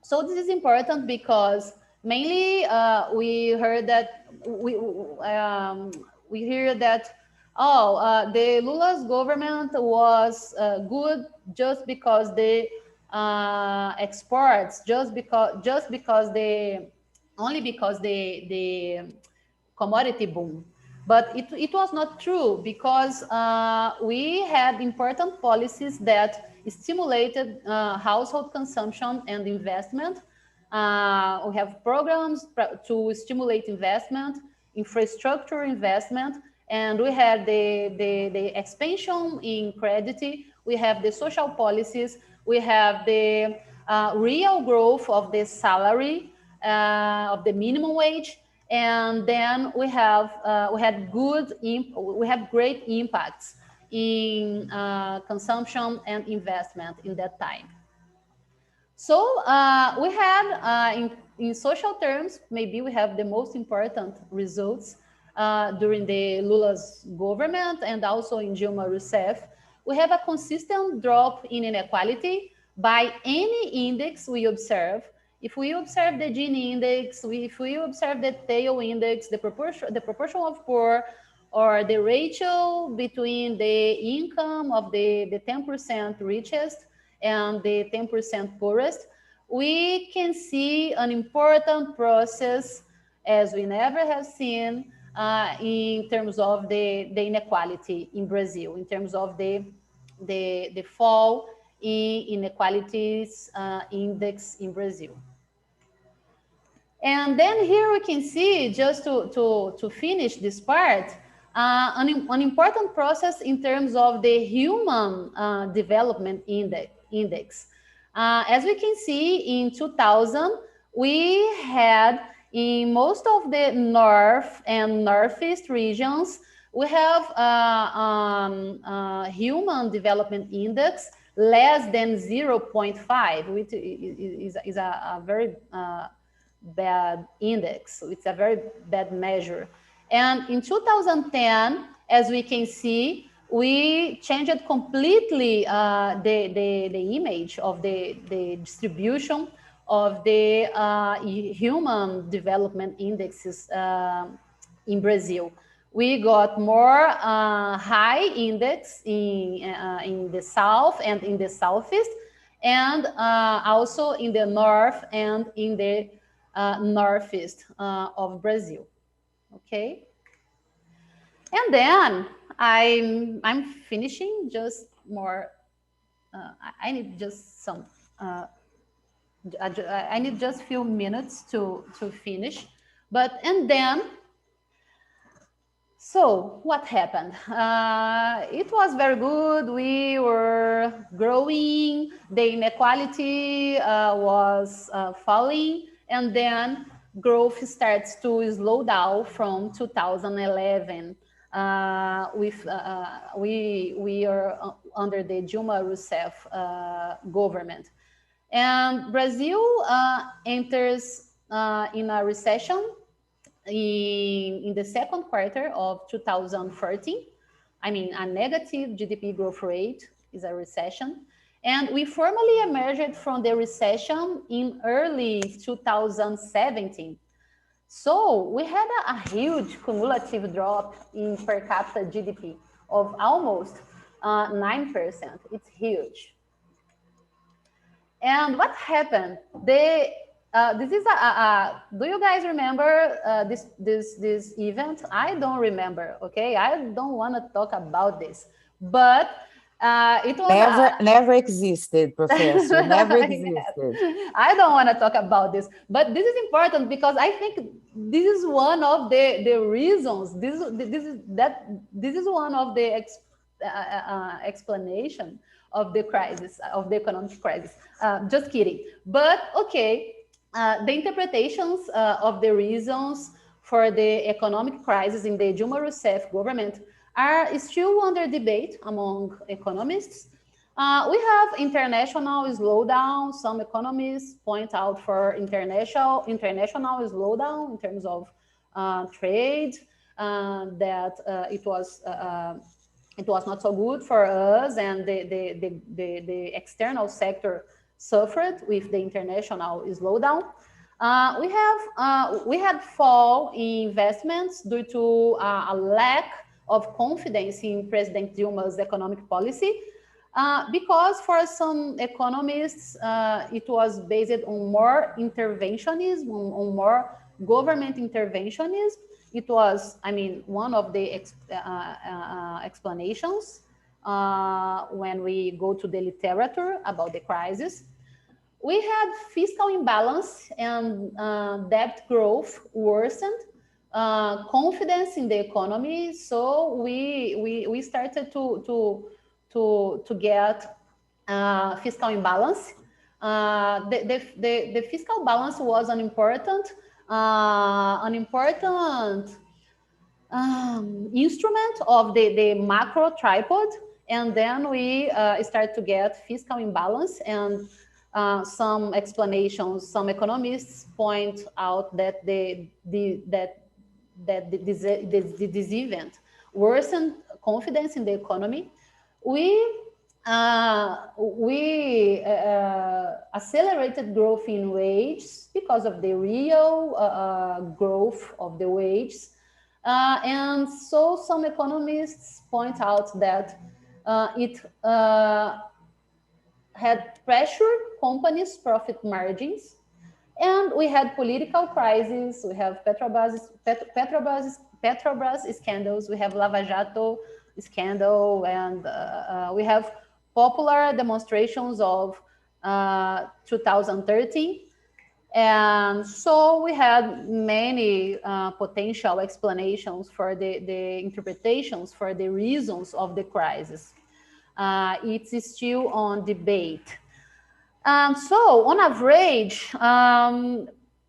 so this is important because mainly we heard that the Lula's government was good just because the exports, only because the commodity boom. But it was not true, because we had important policies that stimulated household consumption and investment. We have programs to stimulate investment, infrastructure investment, and we have the expansion in credit, we have the social policies, we have the real growth of the salary, of the minimum wage, and then we have great impacts in consumption and investment in that time. So we had, in social terms, maybe we have the most important results during the Lula's government and also in Dilma Rousseff. We have a consistent drop in inequality by any index we observe. If we observe the Gini index, if we observe the Theo index, the proportion of poor, or the ratio between the income of the 10% richest and the 10% poorest, we can see an important process, as we never have seen, in terms of the inequality in Brazil, in terms of the fall in inequalities index in Brazil. And then here we can see, just to finish this part, an important process in terms of the human development index. As we can see, in 2000, we had in most of the north and northeast regions, we have human development index less than 0.5, which is a very bad index. It's a very bad measure. And in 2010, as we can see, we changed completely the image of the distribution of the human development indexes in Brazil. We got more high index in the south and in the southeast, and also in the north and in the northeast of Brazil. Okay, and then I'm finishing. Just more. I need just some. I need just few minutes to finish, and then. So what happened? It was very good. We were growing. The inequality was falling, and then growth starts to slow down from 2011. We are under the Dilma Rousseff government, and Brazil enters in a recession in the second quarter of 2013. I mean, a negative GDP growth rate is a recession. And we formally emerged from the recession in early 2017. So we had a huge cumulative drop in per capita GDP of almost 9%. It's huge. And what happened? This is do you guys remember this event? I don't remember, okay? I don't want to talk about this, but it was never existed, Professor, never existed. I don't want to talk about this, but this is important because I think this is one of the reasons, this is one of the explanation of the crisis, of the economic crisis. Just kidding, but okay. The interpretations of the reasons for the economic crisis in the Dilma Rousseff government are still under debate among economists. We have international slowdown. Some economists point out for international slowdown in terms of trade, that it was not so good for us, and the external sector suffered with the international slowdown. We had fall in investments due to a lack of confidence in President Dilma's economic policy, because for some economists, it was based on more interventionism, on more government interventionism. It was, I mean, one of the explanations when we go to the literature about the crisis. We had fiscal imbalance and debt growth worsened confidence in the economy. So we started to get fiscal imbalance. The fiscal balance was an important instrument of the macro tripod, and then we start to get fiscal imbalance. And some explanations, some economists point out that this event worsened confidence in the economy. We accelerated growth in wages because of the real growth of the wages. And so some economists point out that it had pressured companies' profit margins. And we had political crises. We have Petrobras scandals. We have Lava Jato scandal, and we have popular demonstrations of 2013. And so we had many potential explanations for the interpretations for the reasons of the crisis. It's still on debate. So on average,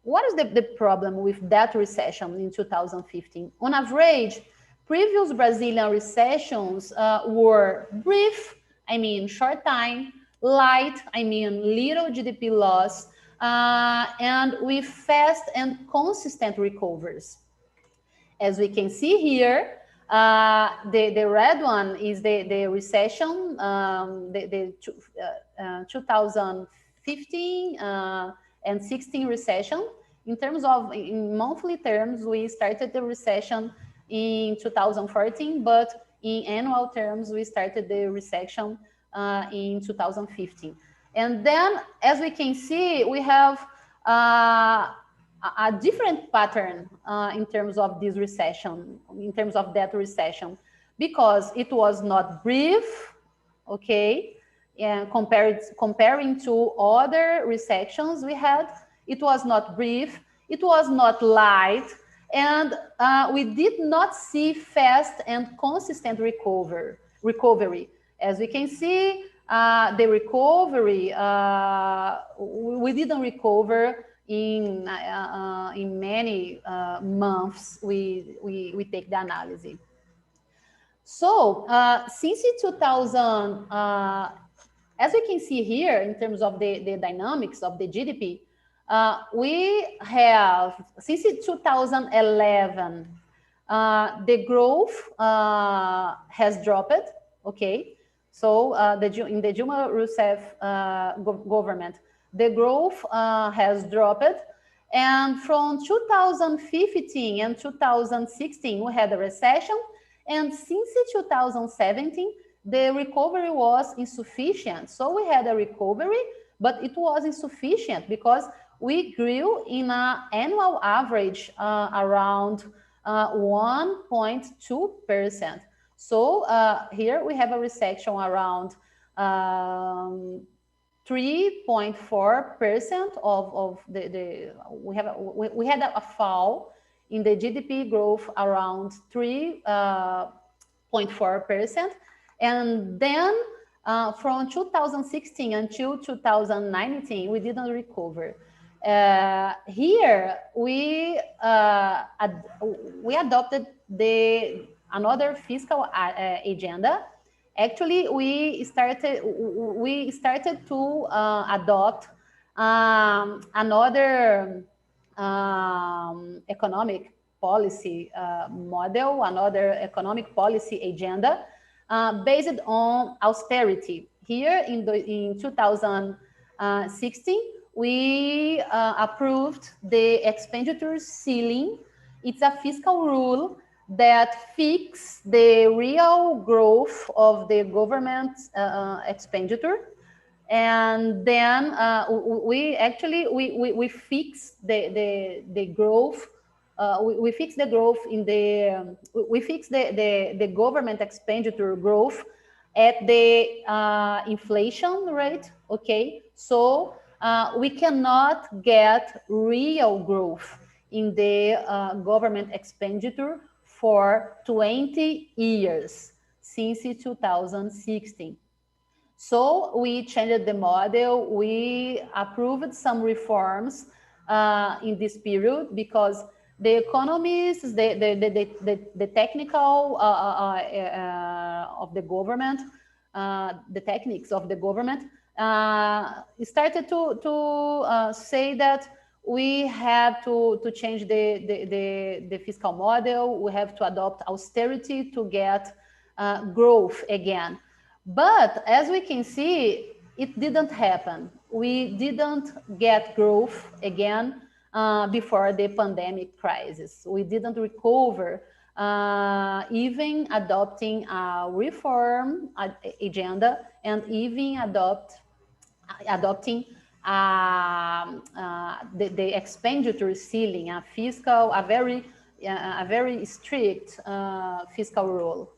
what is the problem with that recession in 2015? On average, previous Brazilian recessions were brief, I mean short time, light, I mean little GDP loss, and with fast and consistent recovers. As we can see here, the red one is the recession, 2015 and 16 recession. In monthly terms, we started the recession in 2014, but in annual terms, we started the recession in 2015. And then, as we can see, we have a different pattern in terms of this recession, in terms of that recession, because it was not brief, okay, and comparing to other recessions we had, it was not brief, it was not light, and we did not see fast and consistent recovery. As we can see, the recovery, we didn't recover in many months. We take the analysis. So since 2000, as we can see here, in terms of the dynamics of the GDP, we have, since 2011, the growth has dropped, okay? So in the Dilma Rousseff government, the growth has dropped. And from 2015 and 2016, we had a recession. And since 2017, the recovery was insufficient. So we had a recovery, but it was insufficient because we grew in an annual average around 1.2%. So here we have a recession around 3.4% of we had a fall in the GDP growth around 3.4%. And then from 2016 until 2019, we didn't recover. Here we adopted another fiscal agenda. Actually, we started to adopt another economic policy model, another economic policy agenda based on austerity. Here in 2016, we approved the expenditure ceiling. It's a fiscal rule that fix the real growth of the government expenditure, and then we fix the growth. We fix the growth in the government expenditure growth at the inflation rate. Okay, so we cannot get real growth in the government expenditure for 20 years, since 2016. So we changed the model, we approved some reforms in this period, because the economists, the technical of the government, the techniques of the government started to say that we have to change the fiscal model, we have to adopt austerity to get growth again. But as we can see, it didn't happen. We didn't get growth again before the pandemic crisis. We didn't recover, even adopting a reform agenda, and even adopting the expenditure ceiling, a very strict fiscal rule.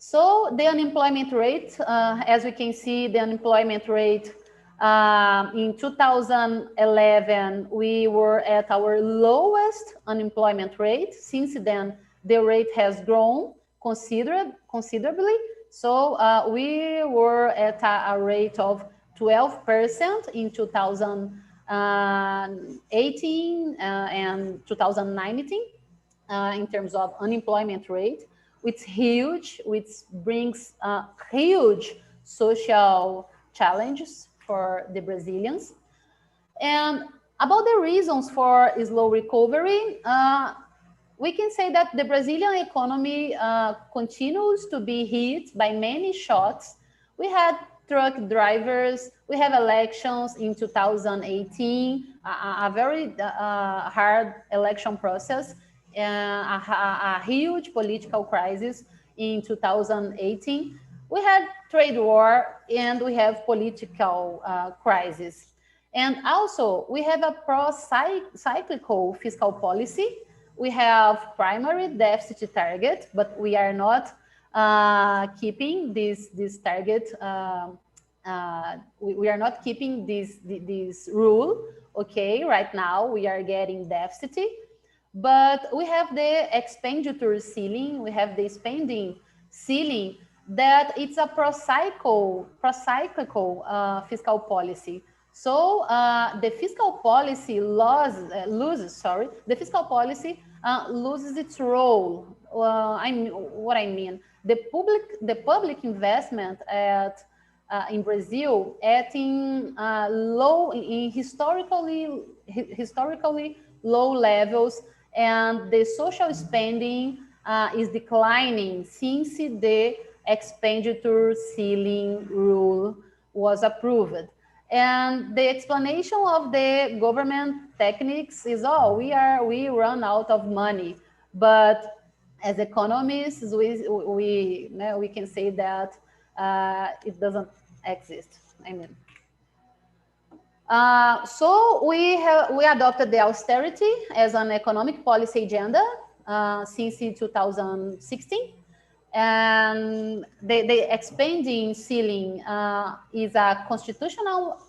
So the unemployment rate, as we can see, the unemployment rate in 2011, we were at our lowest unemployment rate. Since then, the rate has grown considerably. So we were at a rate of 12% in 2018 and 2019 in terms of unemployment rate. It's huge, which brings huge social challenges for the Brazilians. And about the reasons for slow recovery, we can say that the Brazilian economy continues to be hit by many shocks. We had truck drivers, we have elections in 2018, a very hard election process, a huge political crisis in 2018. We had trade war, and we have political crisis. And also, we have a pro-cyclical fiscal policy. We have primary deficit target, but we are not keeping this target. We are not keeping this rule. Okay, right now we are getting deficit. But we have the expenditure ceiling, we have the spending ceiling, that it's a pro-cyclical fiscal policy. So the fiscal policy loses its role. What I mean, the public investment in Brazil in historically low levels, and the social spending is declining since the expenditure ceiling rule was approved. And the explanation of the government techniques is, we run out of money. But as economists, we can say that it doesn't exist. I mean. So we adopted the austerity as an economic policy agenda since 2016, and the expanding ceiling is a constitutional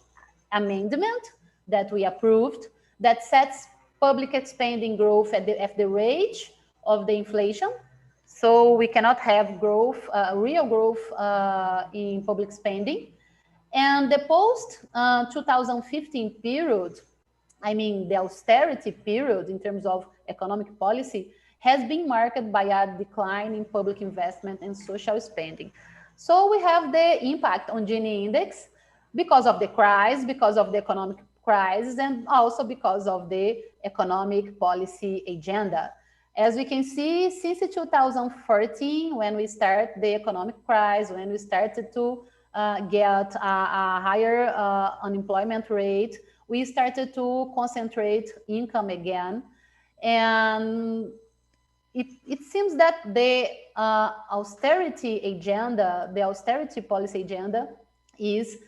amendment that we approved that sets public expanding growth at the rate of the inflation. So we cannot have growth, real growth in public spending. And the post-2015 period, I mean the austerity period in terms of economic policy, has been marked by a decline in public investment and social spending. So we have the impact on Gini index because of the crisis, because of the economic crisis, and also because of the economic policy agenda. As we can see, since 2014, when we start the economic crisis, when we started to get a higher unemployment rate, we started to concentrate income again. And it seems that the austerity agenda, the austerity policy agenda is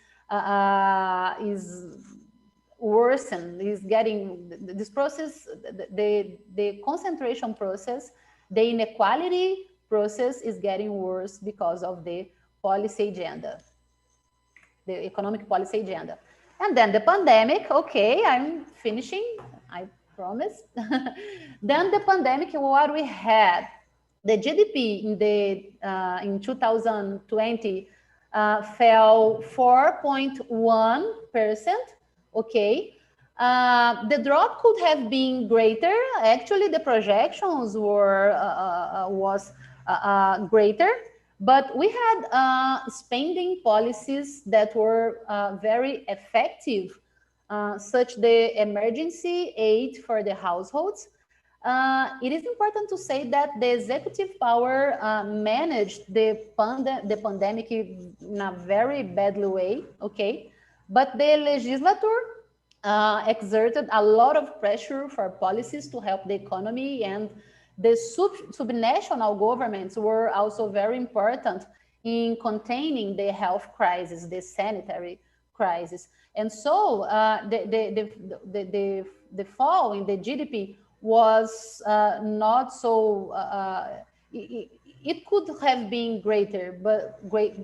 worsened, is getting, this process, the concentration process, the inequality process is getting worse because of the policy agenda, the economic policy agenda. And then the pandemic, okay, I'm finishing. promise. Then the pandemic, what we had, the GDP in 2020 fell 4.1%. Okay. The drop could have been greater. Actually, the projections was greater, but we had spending policies that were very effective, such the emergency aid for the households. It is important to say that the executive power managed the pandemic in a very badly way, okay? But the legislature exerted a lot of pressure for policies to help the economy, and the subnational governments were also very important in containing the health crisis, the sanitary crisis. And so the fall in the GDP was not so, it could have been greater,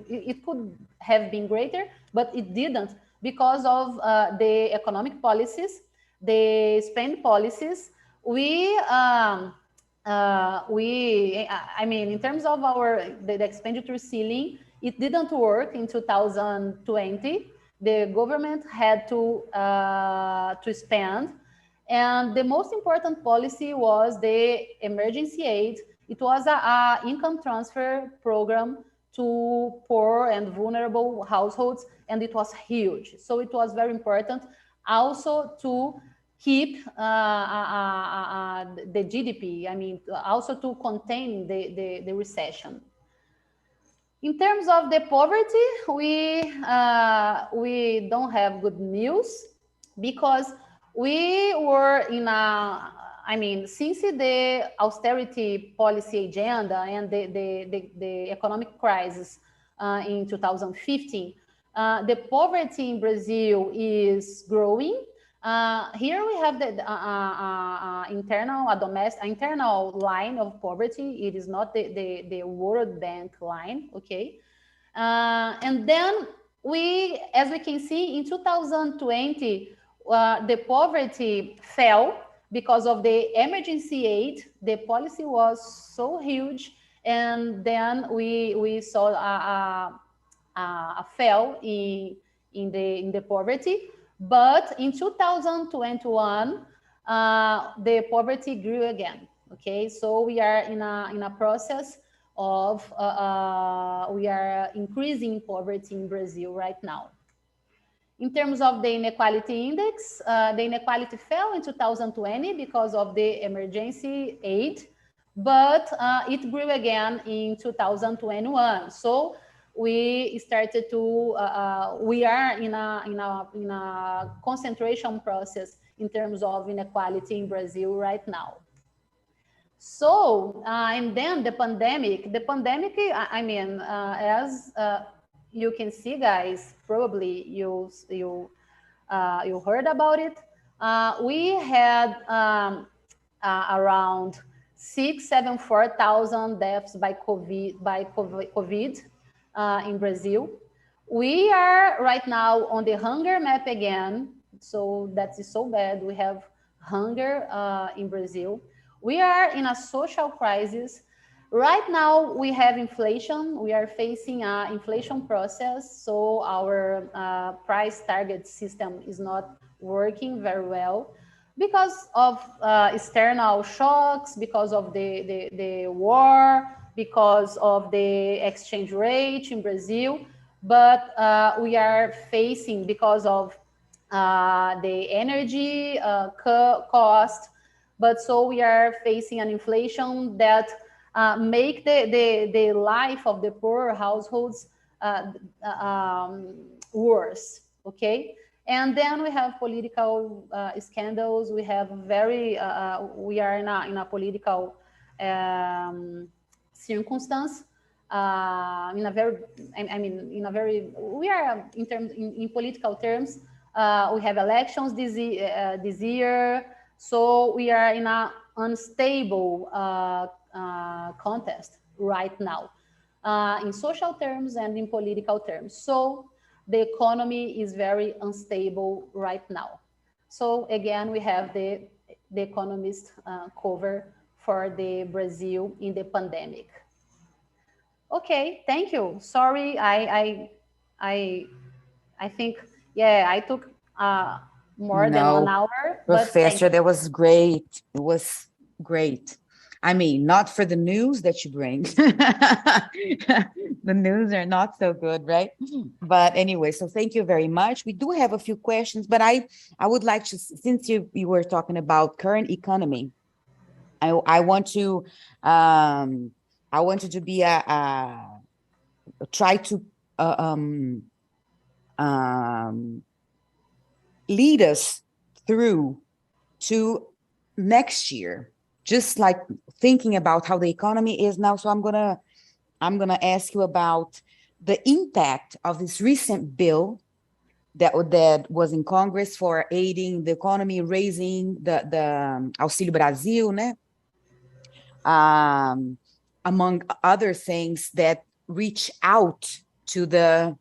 it could have been greater, but it didn't, because of the economic policies, the spend policies. I mean, in terms of the expenditure ceiling, it didn't work in 2020. The government had to spend, and the most important policy was the emergency aid. It was a income transfer program to poor and vulnerable households, and it was huge. So it was very important also to keep the GDP, I mean, also to contain the recession. In terms of the poverty, we don't have good news, because we were in I mean, since the austerity policy agenda and the economic crisis in 2015, the poverty in Brazil is growing. Here we have the internal line of poverty. It is not the World Bank line, okay? And then as we can see, in 2020, the poverty fell because of the emergency aid. The policy was so huge, and then we saw a fall in the poverty. But in 2021, the poverty grew again. Okay, so we are in a process of we are increasing poverty in Brazil right now. In terms of the inequality index, the inequality fell in 2020 because of the emergency aid, but it grew again in 2021. So we started to, we are in a concentration process in terms of inequality in Brazil right now. So, and then the pandemic, I mean, as you can see, guys, probably you heard about it. We had around 674,000 deaths by COVID in Brazil. We are right now on the hunger map again, so that is so bad. We have hunger in Brazil. We are in a social crisis. Right now, we have inflation. We are facing an inflation process, so our price target system is not working very well because of external shocks, because of the war, because of the exchange rate in Brazil. But we are facing, because of the energy cost, but so we are facing an inflation that make the life of the poor households worse, okay? And then we have political scandals. We have we are in a political circumstance, in a very, we are in political terms, we have elections this year, so we are in an unstable contest right now, in social terms and in political terms. So the economy is very unstable right now. So again, we have the the economist cover for the Brazil in the pandemic. Okay, thank you. Sorry, I think, yeah, I took more than 1 hour, but Professor, that was great. It was great. I mean, not for the news that you bring. The news are not so good, right? But anyway, so thank you very much. We do have a few questions, but I would like to, since you were talking about current economy, I want to I wanted to be try to lead us through to next year, just like thinking about how the economy is now. So I'm gonna ask you about the impact of this recent bill that was in Congress for aiding the economy, raising the Auxílio Brasil, né? Among other things that reach out to the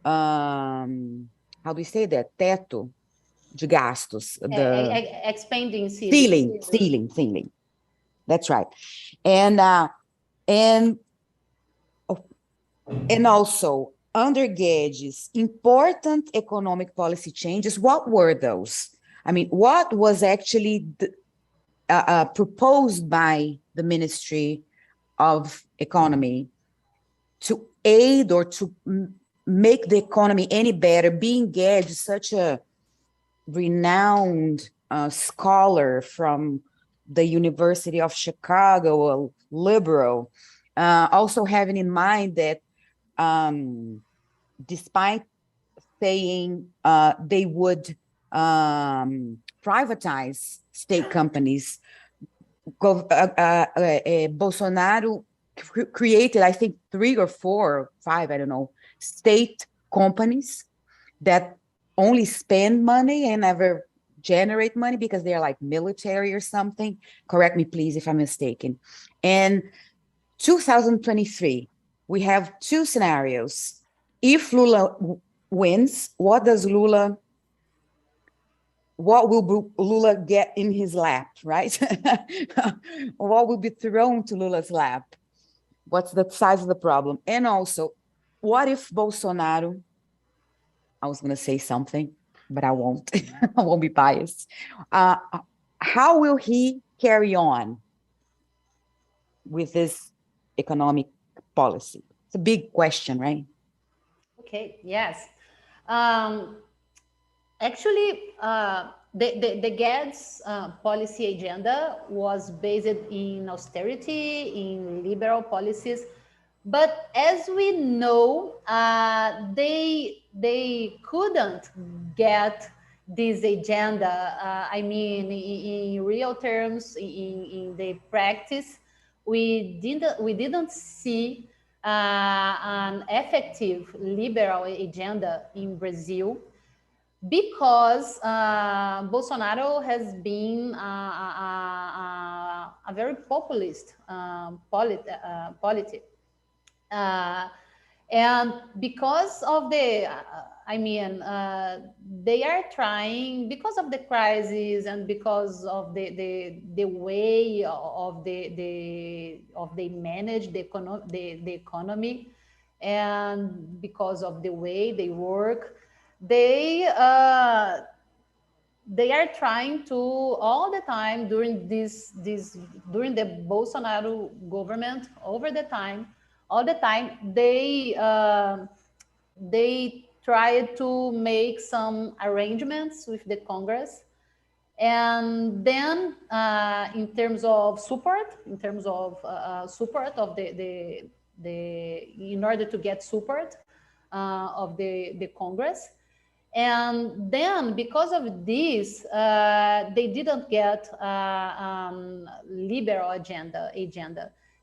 how do we say that? Teto de gastos, the expanding ceiling. Ceiling. That's right. And also under Guedes, important economic policy changes. What were those? I mean, what was actually proposed by the Ministry of Economy to aid or to make the economy any better, being Guedes such a renowned scholar from the University of Chicago, a liberal, also having in mind that despite saying they would privatize state companies, Bolsonaro created, I think, 3 or 4 or 5, I don't know, state companies that only spend money and never generate money because they're like military or something. Correct me, please, if I'm mistaken. And 2023, we have 2 scenarios. If Lula wins, what will Lula get in his lap, right? What will be thrown to Lula's lap? What's the size of the problem? And also, what if Bolsonaro, I was going to say something, but I won't. I won't be biased. How will he carry on with this economic policy? It's a big question, right? Okay, yes. Actually, the Guedes policy agenda was based in austerity, in liberal policies, but as we know, they couldn't get this agenda. I mean, in real terms, in the practice, we didn't see an effective liberal agenda in Brazil, because Bolsonaro has been a very populist polity. And because of the, they are trying, because of the crisis and because of the way of they manage the economy, and because of the way they work, they are trying to all the time during during the Bolsonaro government, all the time they tried to make some arrangements with the Congress, and then in terms of support of the in order to get support of the Congress. And then because of this, they didn't get liberal agenda.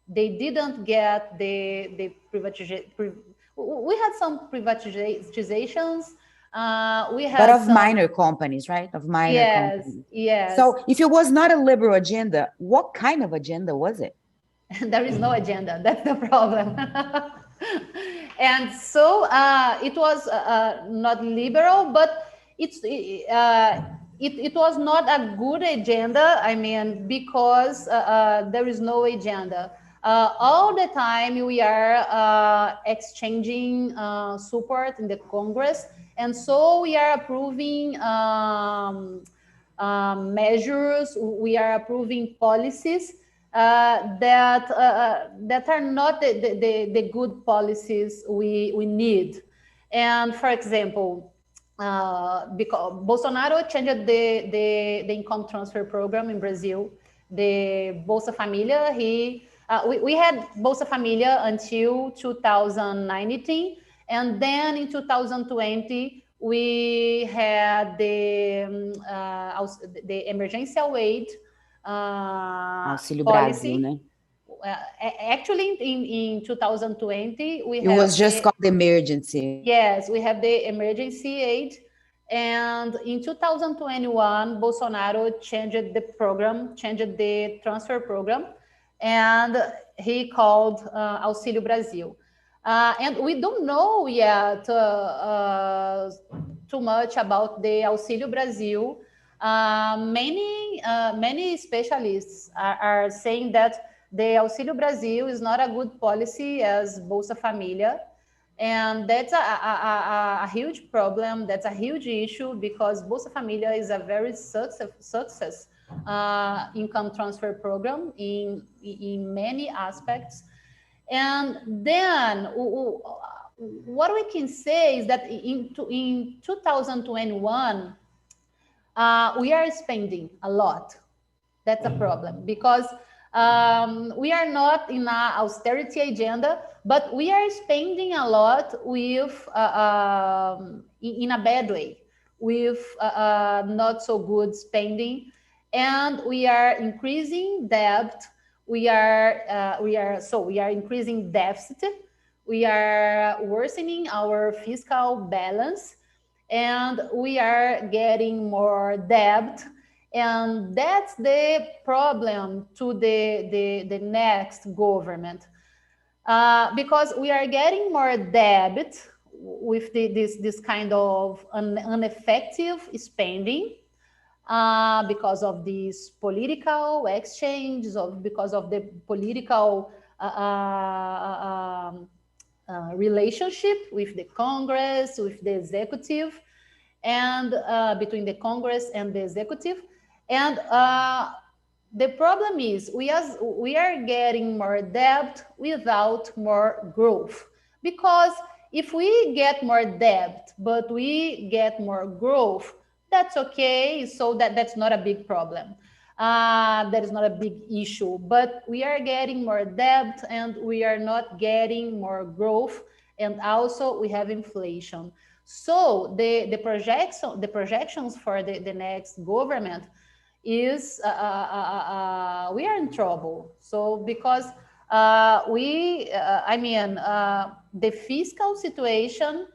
They didn't get the privatization. We had some privatizations. We had, but of minor companies, right? Of minor companies. Yes. So if it was not a liberal agenda, what kind of agenda was it? There is no agenda. That's the problem. And so it was not liberal, but it was not a good agenda. I mean, because there is no agenda. All the time we are exchanging support in the Congress, and so we are approving measures, we are approving policies that are not the good policies we need. And for example, because Bolsonaro changed the income transfer program in Brazil, the Bolsa Familia. We had Bolsa Familia until 2019, and then in 2020 we had the emergencial aid Auxílio Brasil, policy. né? Actually, in 2020 we It was just called emergency. Yes, we have the emergency aid. And in 2021, Bolsonaro changed the program, changed the transfer program, and he called Auxílio Brasil. And we don't know yet too much about the Auxílio Brasil. Many specialists are saying that the Auxílio Brasil is not a good policy as Bolsa Familia. And that's a huge problem. That's a huge issue because Bolsa Familia is a very success income transfer program in many aspects. And then what we can say is that in 2021, we are spending a lot. That's a problem because we are not in an austerity agenda, but we are spending a lot with in a bad way, with not so good spending, and we are increasing debt. We are increasing deficit. We are worsening our fiscal balance, and we are getting more debt. And that's the problem to the next government, because we are getting more debt with this kind of ineffective spending, because of these political exchanges, because of the political relationship with the Congress, with the executive, and between the Congress and the executive. And the problem is we are getting more debt without more growth. Because if we get more debt, but we get more growth, that's okay. So that's not a big problem. That is not a big issue. But we are getting more debt and we are not getting more growth. And also we have inflation. So the projections for the next government is we are in trouble. So because the fiscal situation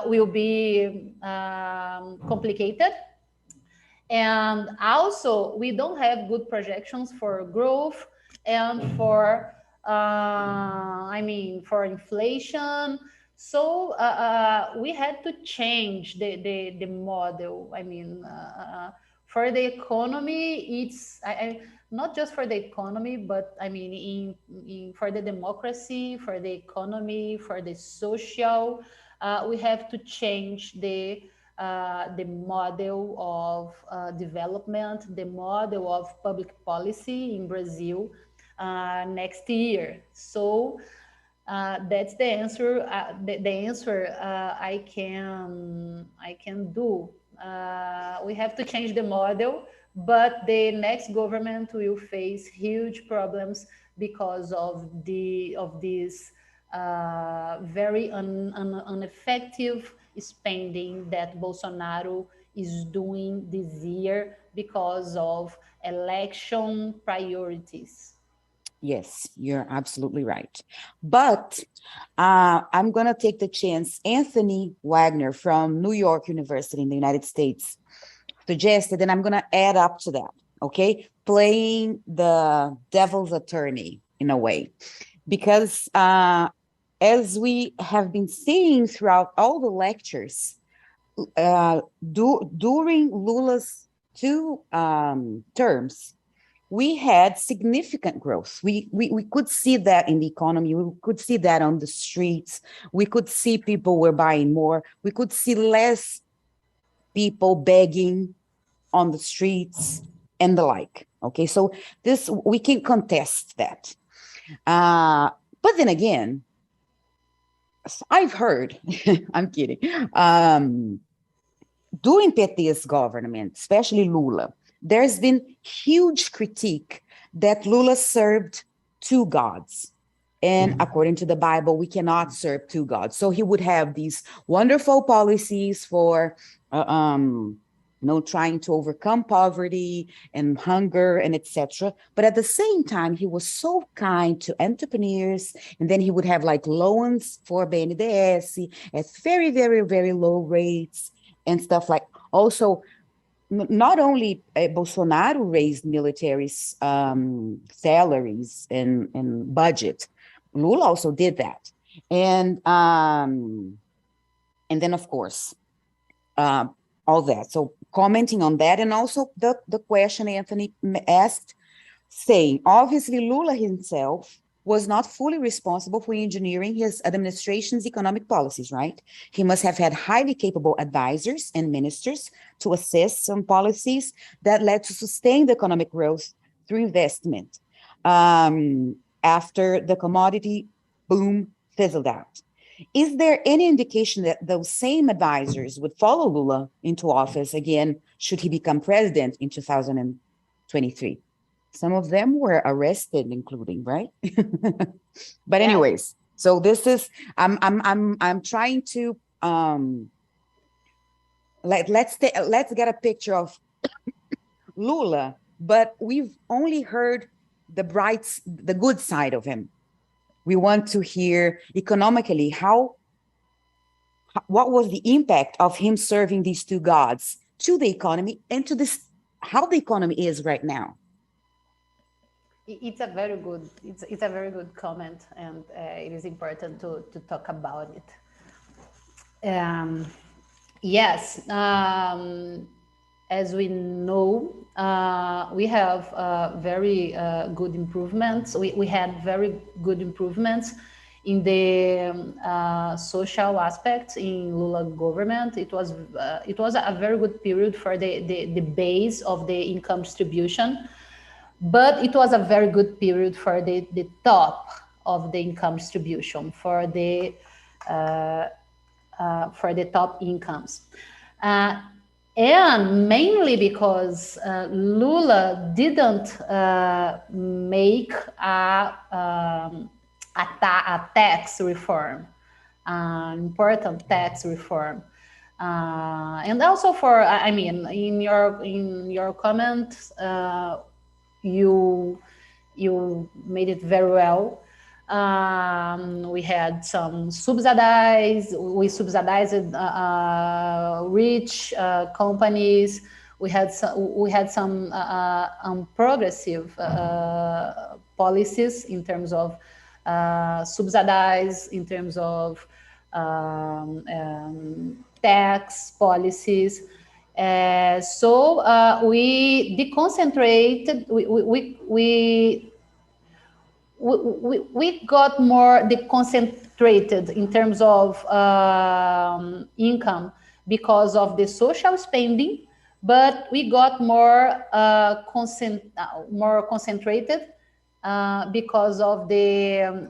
will be complicated, and also we don't have good projections for growth and for for inflation. So we had to change the model. For the economy, it's not just for the economy, but for the democracy, for the economy, for the social, we have to change the model of development, the model of public policy in Brazil next year. So that's the answer. The answer I can do. We have to change the model, but the next government will face huge problems because of this very ineffective spending that Bolsonaro is doing this year because of election priorities. Yes, you're absolutely right. But I'm going to take the chance. Anthony Wagner from New York University in the United States suggested, and I'm going to add up to that, okay? Playing the devil's attorney in a way. Because as we have been seeing throughout all the lectures, during Lula's two terms, we had significant growth. We could see that in the economy. We could see that on the streets. We could see people were buying more. We could see less people begging on the streets and the like. Okay, so this, we can contest that. But then again, I've heard, I'm kidding, during PT's government, especially Lula, there's been huge critique that Lula served two gods. And according to the Bible, we cannot serve two gods. So he would have these wonderful policies for, trying to overcome poverty and hunger and etc. But at the same time, he was so kind to entrepreneurs. And then he would have like loans for BNDES at very, very, very low rates and stuff like. Also, not only Bolsonaro raised military salaries and budget, Lula also did that. And then, of course, all that. So commenting on that, and also the question Anthony asked, saying, obviously, Lula himself was not fully responsible for engineering his administration's economic policies, right? He must have had highly capable advisors and ministers to assist some policies that led to sustained economic growth through investment after the commodity boom fizzled out. Is there any indication that those same advisors would follow Lula into office again, should he become president in 2023? Some of them were arrested, including, right? But anyways, so this is, I'm trying to let's get a picture of Lula, but we've only heard the good side of him. We want to hear economically what was the impact of him serving these two gods to the economy and to this, how the economy is right now. It's a very good comment, and it is important to talk about it. Yes, as we know, we have very good improvements. We had very good improvements in the social aspects in Lula government. It was a very good period for the base of the income distribution. But it was a very good period for the top of the income distribution, for the top incomes. And mainly because Lula didn't make a tax reform, an important tax reform. And also for, I mean, in your comment, you made it very well. We had some we subsidized rich companies. We had some progressive policies in terms of subsidize, in terms of tax policies. So we deconcentrated. We got more deconcentrated in terms of income because of the social spending, but we got more concentrated because of the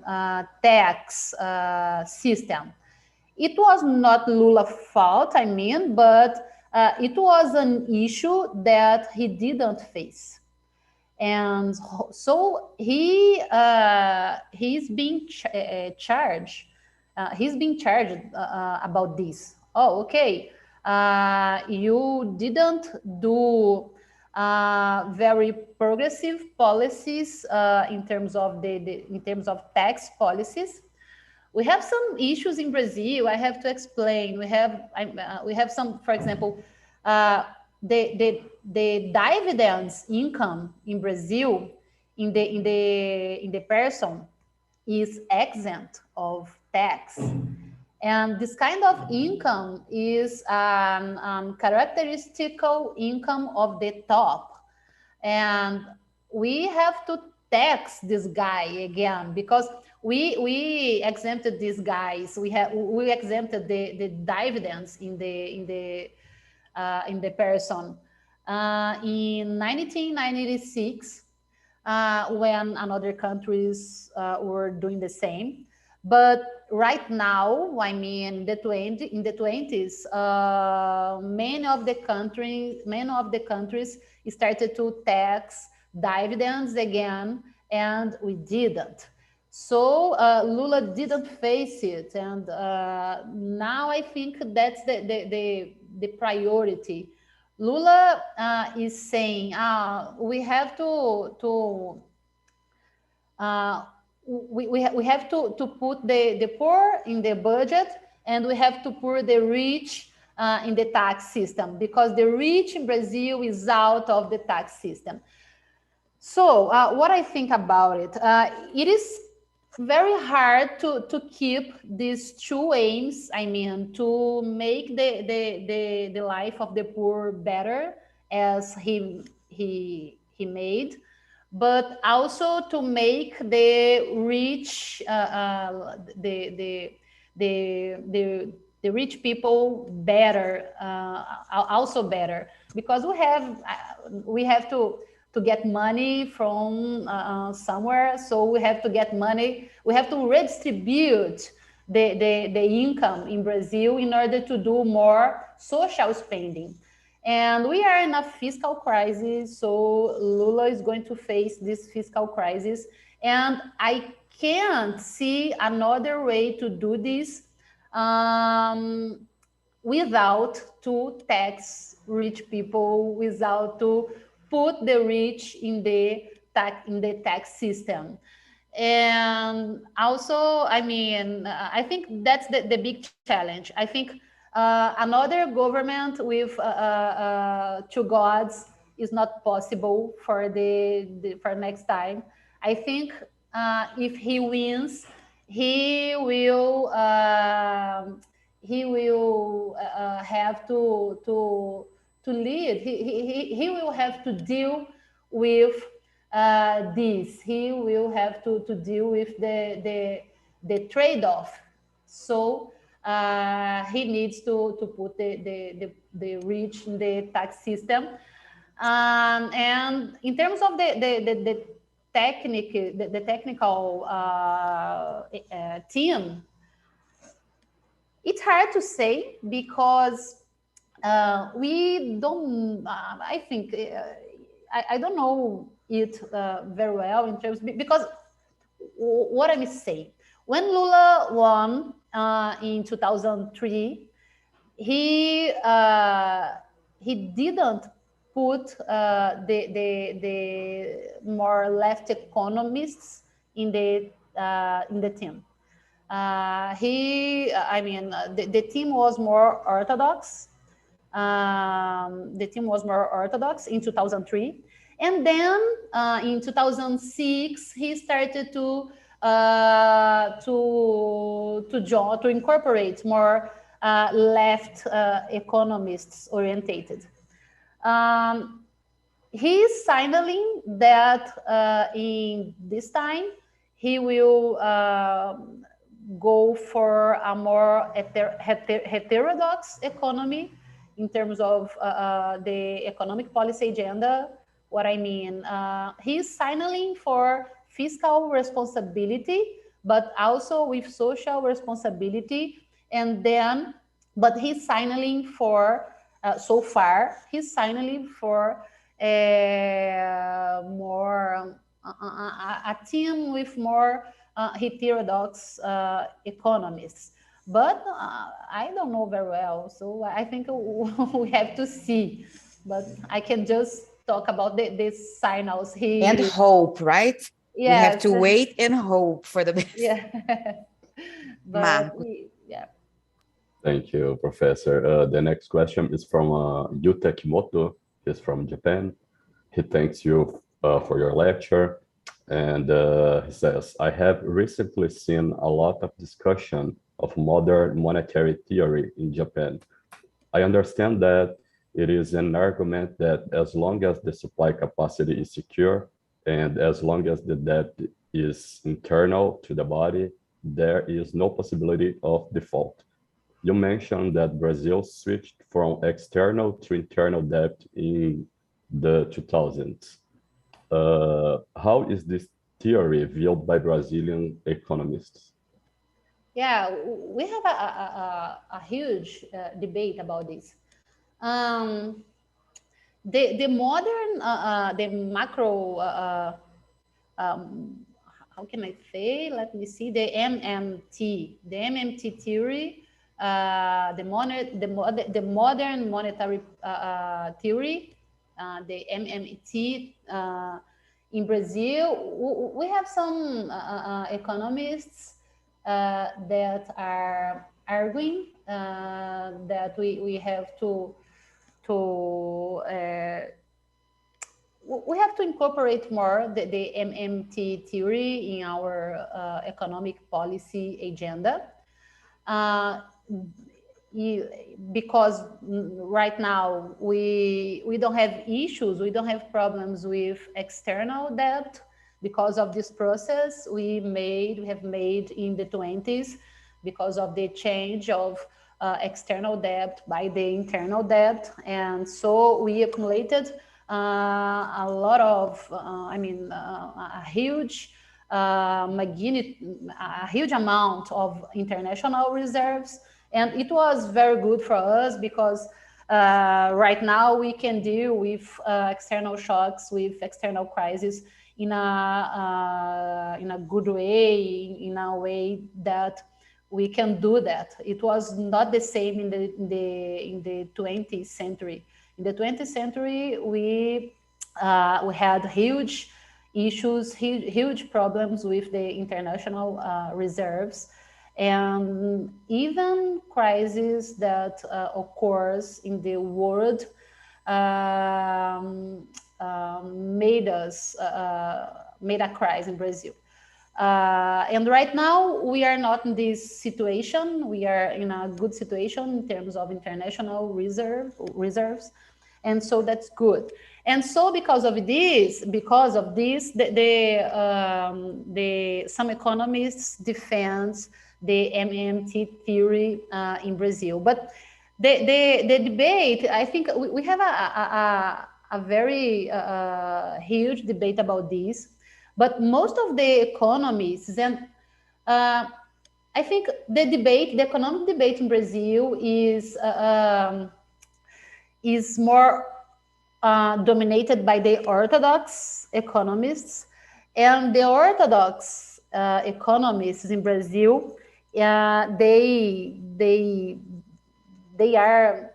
tax system. It was not Lula's fault, I mean, but it was an issue that he didn't face. And so he's being charged. He's being charged about this. Oh, okay. You didn't do very progressive policies in terms of tax policies. We have some issues in Brazil. I have to explain. We have some, for example, the dividends income in Brazil in the person is exempt of tax, And this kind of income is characteristical income of the top. And we have to tax this guy again, because we exempted these guys. We exempted the dividends in the person in 1996 when another countries were doing the same. But right now, I mean, in the 20s, many of the countries started to tax dividends again, and we didn't. So Lula didn't face it, and now I think that's the priority. Lula is saying we have we have to put the poor in the budget, and we have to put the rich in the tax system, because the rich in Brazil is out of the tax system. So what I think about it, it is very hard to keep these two aims. I mean, to make the life of the poor better, as he made, but also to make the rich the rich people better, also better, because we have to get money from somewhere. So we have to get money, we have to redistribute the income in Brazil in order to do more social spending. And we are in a fiscal crisis, so Lula is going to face this fiscal crisis. And I can't see another way to do this without to tax rich people, without to put the rich in the tax system. And also, I mean, I think that's the big challenge. I think another government with two gods is not possible for for next time. I think if he wins, he will have to lead. He will have to deal with this. He will have to deal with the trade-off. So he needs to put the rich in the tax system. And in terms of the technical team, it's hard to say, because we don't, I think, I don't know it very well in terms, because what I'm saying, when Lula won in 2003, he didn't put the more left economists in the team. The team was more orthodox. The team was more orthodox in 2003, and then in 2006 he started to incorporate more left economists orientated. He's signaling that in this time he will go for a more heterodox economy in terms of the economic policy agenda. What I mean, he's signaling for fiscal responsibility, but also with social responsibility. And then, but he's signaling for, so far, he's signaling for more, a team with more heterodox economists. But I don't know very well, so I think we have to see. But I can just talk about the signals here. And hope, right? Yes. We have to wait and hope for the best. Yeah. But yeah. Thank you, Professor. The next question is from Yuta Kimoto. He's from Japan. He thanks you for your lecture. And he says, I have recently seen a lot of discussion of modern monetary theory in Japan. I understand that it is an argument that as long as the supply capacity is secure and as long as the debt is internal to the body, there is no possibility of default. You mentioned that Brazil switched from external to internal debt in the 2000s. How is this theory viewed by Brazilian economists? Yeah, we have a huge debate about this. The modern, the macro, how can I say? Let me see, the MMT theory, the modern monetary theory, the MMT in Brazil. We have some economists that are arguing that we have to we have to incorporate more the MMT theory in our economic policy agenda. Because right now we don't have issues, we don't have problems with external debt because of this process we have made in the 20s because of the change of external debt by the internal debt, and so we accumulated a lot of a huge a huge amount of international reserves, and it was very good for us because right now we can deal with external shocks, with external crises in a good way, in a way that we can do that. It was not the same in the 20th century. In the 20th century, we had huge issues, huge problems with the international reserves, and even crises that occurs in the world made a crisis in Brazil. And right now we are not in this situation. We are in a good situation in terms of international reserves, and so that's good. And so because of this, some economists defend the MMT theory in Brazil. But the debate, I think we have a very huge debate about this. But most of the economists, and I think the economic debate in Brazil is more dominated by the orthodox economists, and the orthodox economists in Brazil, they are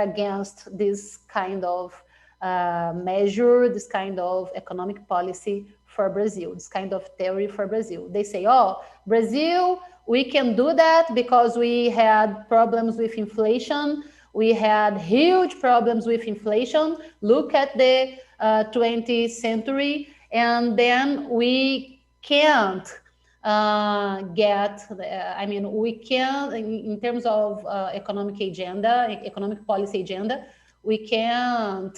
against this kind of measure, this kind of economic policy for Brazil, this kind of theory for Brazil. They say, oh, Brazil, we can do that because we had problems with inflation. We had huge problems with inflation. Look at the 20th century, and then we can't we can, in terms of economic policy agenda, we can't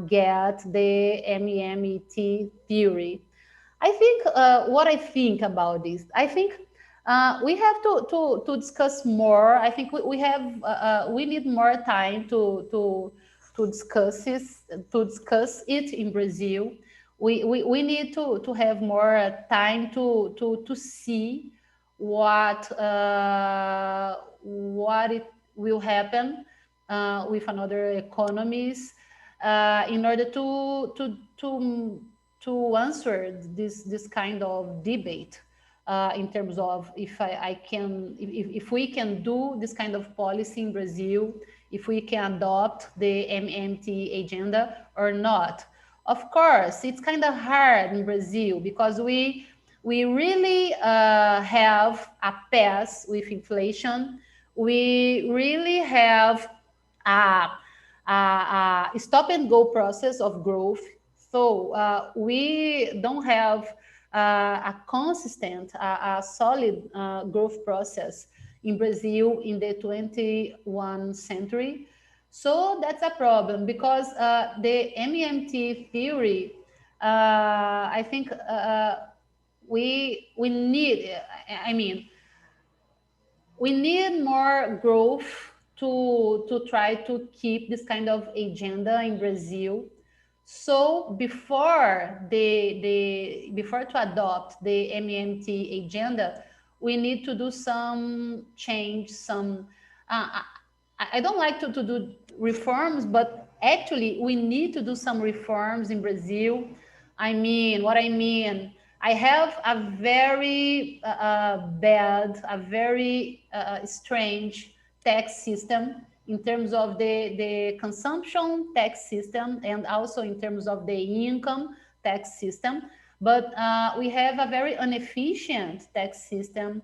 get the MEMT theory. I think what I think about this, I think we have to discuss more. I think we need more time to discuss it in Brazil. We need to have more time to see what it will happen with another economies in order to answer this kind of debate in terms of if we can do this kind of policy in Brazil, if we can adopt the MMT agenda or not. Of course, it's kind of hard in Brazil because we really have a pass with inflation. We really have a stop and go process of growth So we don't have a consistent, a solid growth process in Brazil in the 21st century. So that's a problem because the MEMT theory, I think we need, I mean, we need more growth to try to keep this kind of agenda in Brazil. So before before to adopt the MEMT agenda, we need to do some change, some I don't like to do reforms, but actually we need to do some reforms in Brazil. I mean, what I mean, I have a very bad, a very strange tax system in terms of the consumption tax system and also in terms of the income tax system. But we have a very inefficient tax system.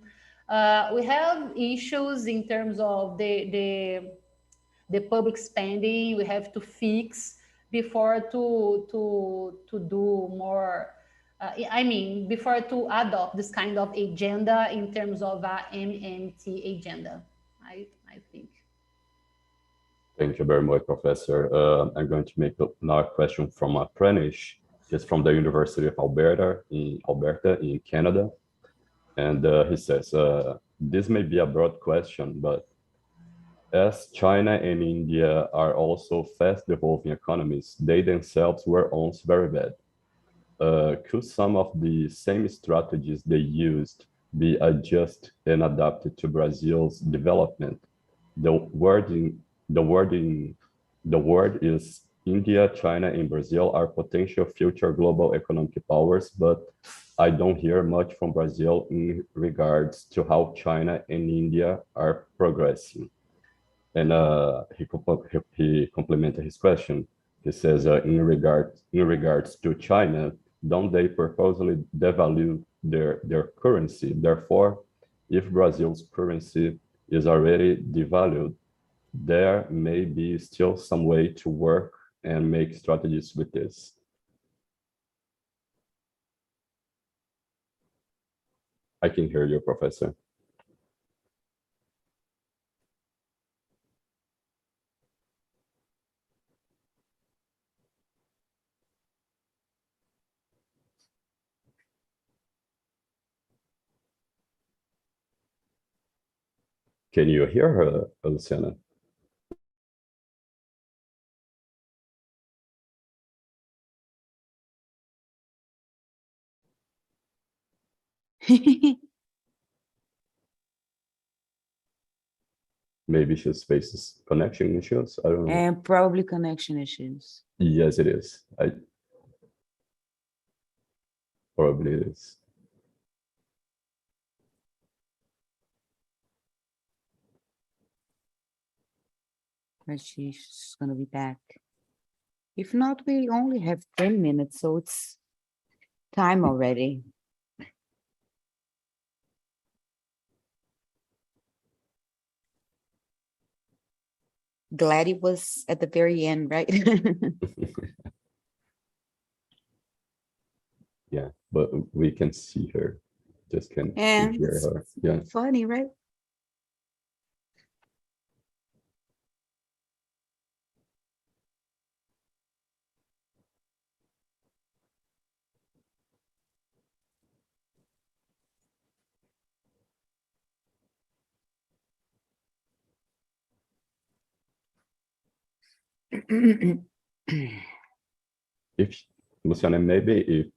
We have issues in terms of the public spending we have to fix before to do more. I mean, before to adopt this kind of agenda in terms of a MMT agenda, I think. Thank you very much, Professor. I'm going to make another question from Pranish. He's from the University of Alberta in Canada. And he says, this may be a broad question, but as China and India are also fast evolving economies, they themselves were once very bad. Could some of the same strategies they used be adjusted and adapted to Brazil's development? The word is India, China, and Brazil are potential future global economic powers, but I don't hear much from Brazil in regards to how China and India are progressing. And he complemented his question. He says, in regards to China, don't they purposely devalue their currency? Therefore, if Brazil's currency is already devalued, there may be still some way to work and make strategies with this. I can hear you, Professor. Can you hear her, Luciana? Maybe she faces connection issues. I don't know. And probably connection issues. Yes, it is. Probably it is. But she's going to be back. If not, we only have 10 minutes, so it's time already. Glad it was at the very end, right? Yeah, but we can see her. Just can hear her. Yeah. Funny, right? If Luciana, maybe if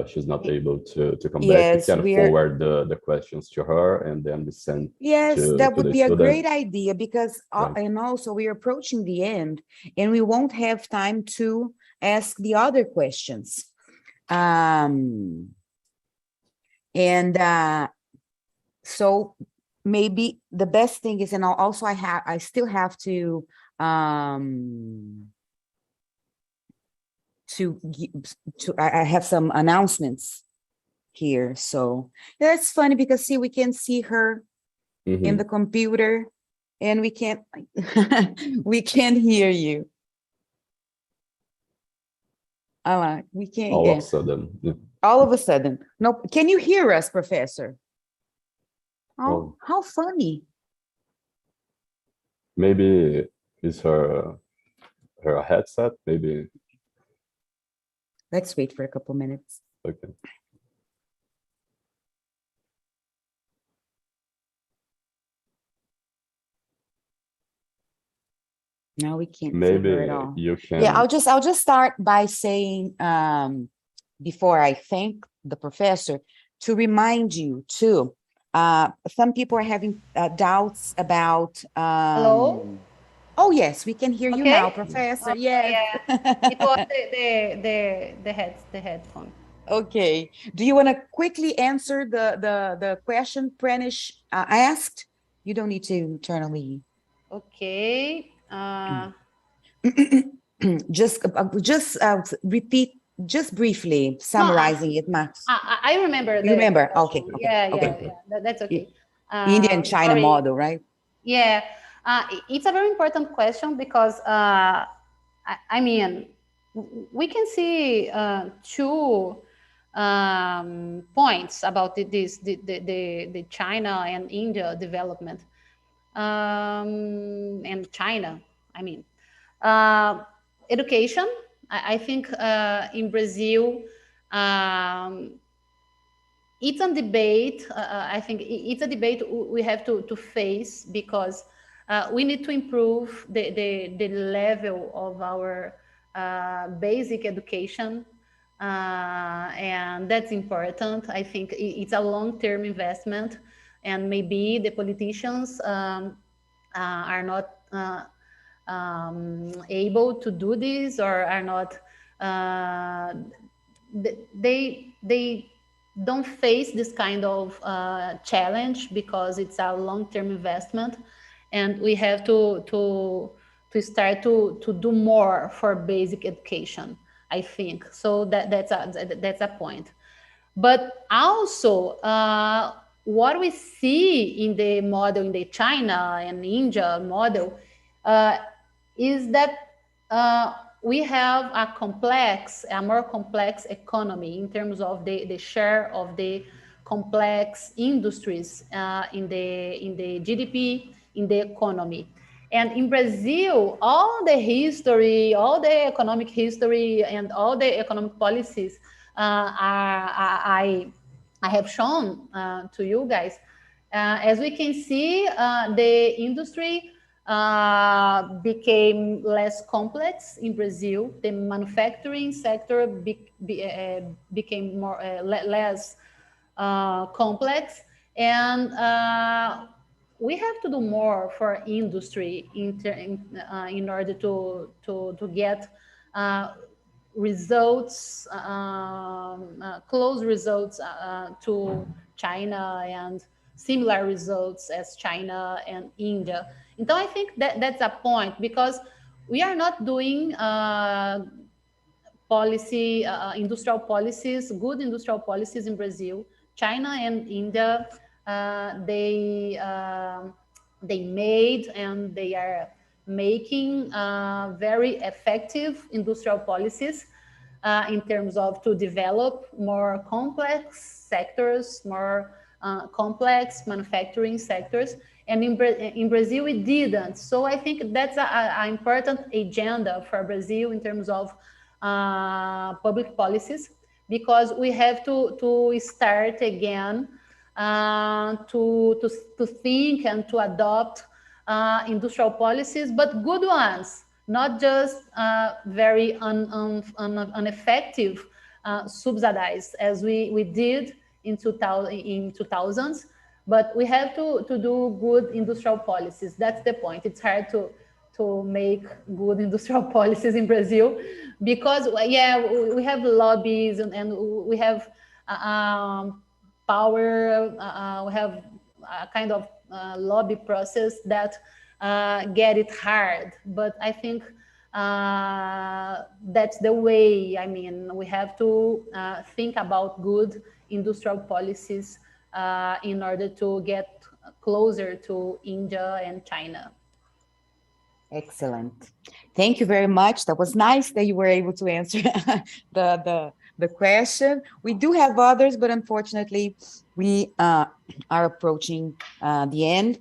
she's not able to come Yes, back, you can forward the questions to her and then we send. Yes, that would be a great idea because, Right. and also we're approaching the end and we won't have time to ask the other questions. So maybe the best thing is, and also I still have to I have some announcements here. So that's funny because see, we can see her in the computer and we can't we can't hear you. We can't. All Yeah. of a sudden. Yeah. All of a sudden. No, can you hear us, Professor? Oh, Oh. how funny. Maybe it's her headset, maybe. Let's wait for a couple minutes. Okay. Now we can't Maybe see her at all. you can. Yeah, I'll just start by saying, before I thank the professor, to remind you too, some people are having doubts about. Hello? Oh yes, we can hear you now, Okay. Professor. Yes. Yeah. It was the headphone. Okay. Do you want to quickly answer the question Pranish asked? You don't need to internally. Okay. Just repeat, just briefly summarizing it, Max. I remember You remember? Okay. question. Okay. Yeah, Okay. yeah. That's okay. India and China Sorry. model, right? Yeah, it's a very important question because I mean, we can see two points about the China and India development, and China. I mean, education. I think in Brazil. It's a debate. I think it's a debate we have to face because we need to improve the level of our basic education. And that's important. I think it's a long-term investment, and maybe the politicians are not able to do this, or are not. They don't face this kind of challenge because it's a long-term investment, and we have to start to do more for basic education. I think so. That's a point. But also, what we see in the model, in the China and India model, is that we have a more complex economy in terms of the share of the complex industries in the GDP, in the economy. And in Brazil, all the history, all the economic history, and all the economic policies I have shown to you guys. As we can see, the industry became less complex in Brazil. The manufacturing sector became more less complex, and we have to do more for industry in order to get results, close results to China, and similar results as China and India. Então, I think that's a point, because we are not doing industrial policies, good industrial policies in Brazil. China and India, they made and they are making very effective industrial policies in terms of to develop more complex sectors, more complex manufacturing sectors. And in Brazil, we didn't. So I think that's an important agenda for Brazil in terms of public policies, because we have to start again to think and to adopt industrial policies, but good ones, not just very ineffective subsidized as we did in 2000s. But we have to do good industrial policies. That's the point. It's hard to make good industrial policies in Brazil because, yeah, we have lobbies and we have power. We have a kind of lobby process that get it hard. But I think that's the way. I mean, we have to think about good industrial policies in order to get closer to India and China. Excellent. Thank you very much. That was nice that you were able to answer the question. We do have others, but unfortunately, we are approaching the end.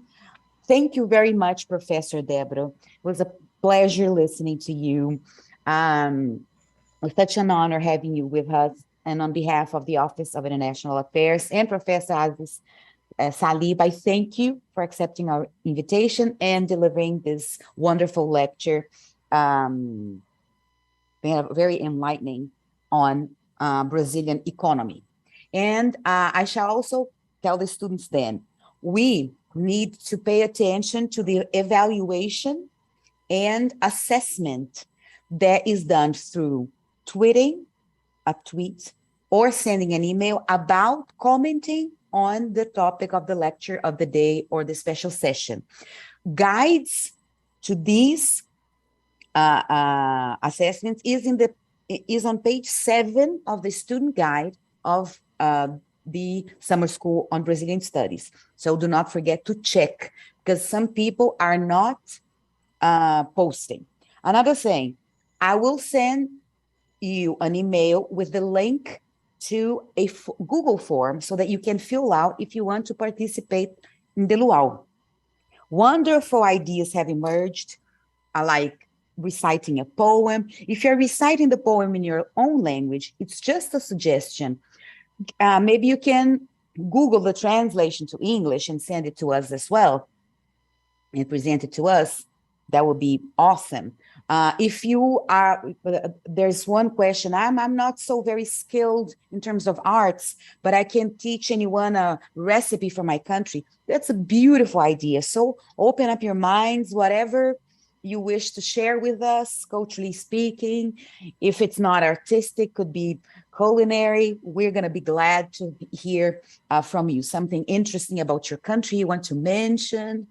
Thank you very much, Professor Debora. It was a pleasure listening to you. It's such an honor having you with us. And on behalf of the Office of International Affairs and Professor Aziz Salib, I thank you for accepting our invitation and delivering this wonderful lecture, very enlightening on Brazilian economy. And I shall also tell the students then, we need to pay attention to the evaluation and assessment that is done through tweeting, a tweet, or sending an email about commenting on the topic of the lecture of the day or the special session. Guides to these assessments is on page 7 of the student guide of the summer school on Brazilian studies. So do not forget to check, because some people are not posting. Another thing, I will send you an email with the link to a Google form so that you can fill out if you want to participate in the luau. Wonderful ideas have emerged, like reciting a poem. If you're reciting the poem in your own language, it's just a suggestion. Maybe you can Google the translation to English and send it to us as well and present it to us. That would be awesome. If you are, there's one question, I'm not so very skilled in terms of arts, but I can teach anyone a recipe from my country. That's a beautiful idea. So open up your minds, whatever you wish to share with us, culturally speaking. If it's not artistic, could be culinary. We're going to be glad to hear from you. Something interesting about your country you want to mention.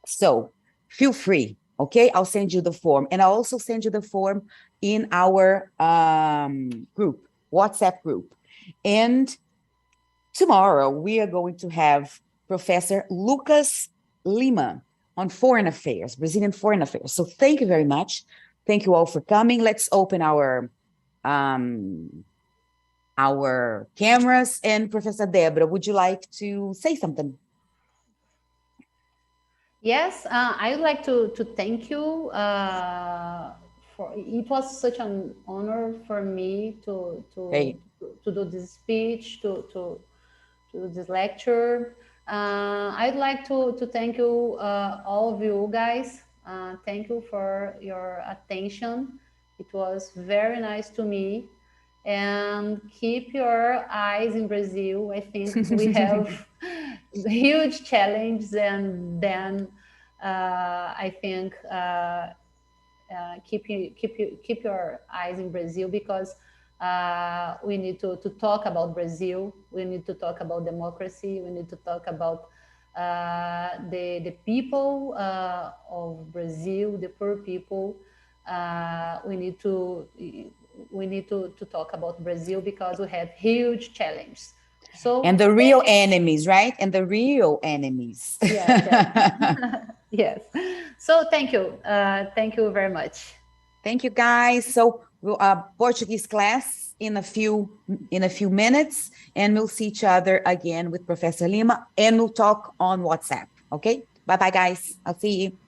So feel free, okay? I'll send you the form. And I'll also send you the form in our group, WhatsApp group. And tomorrow, we are going to have Professor Lucas Lima on foreign affairs, Brazilian foreign affairs. So thank you very much. Thank you all for coming. Let's open our cameras. And Professor Debora, would you like to say something? Yes, I would like to thank you. It was such an honor for me to do this speech, to do this lecture. I'd like to thank you, all of you guys. Thank you for your attention. It was very nice to me. And keep your eyes in Brazil. I think we have huge challenges, and then I think keep your eyes in Brazil, because we need to talk about Brazil. We need to talk about democracy. We need to talk about the people of Brazil, the poor people. We need to talk about Brazil, because we have huge challenges. So, and the real enemies, right? And the real enemies. Yes. Yes. So thank you. Thank you very much. Thank you, guys. So Portuguese class in a few minutes, and we'll see each other again with Professor Lima, and we'll talk on WhatsApp. Okay? Bye-bye, guys. I'll see you.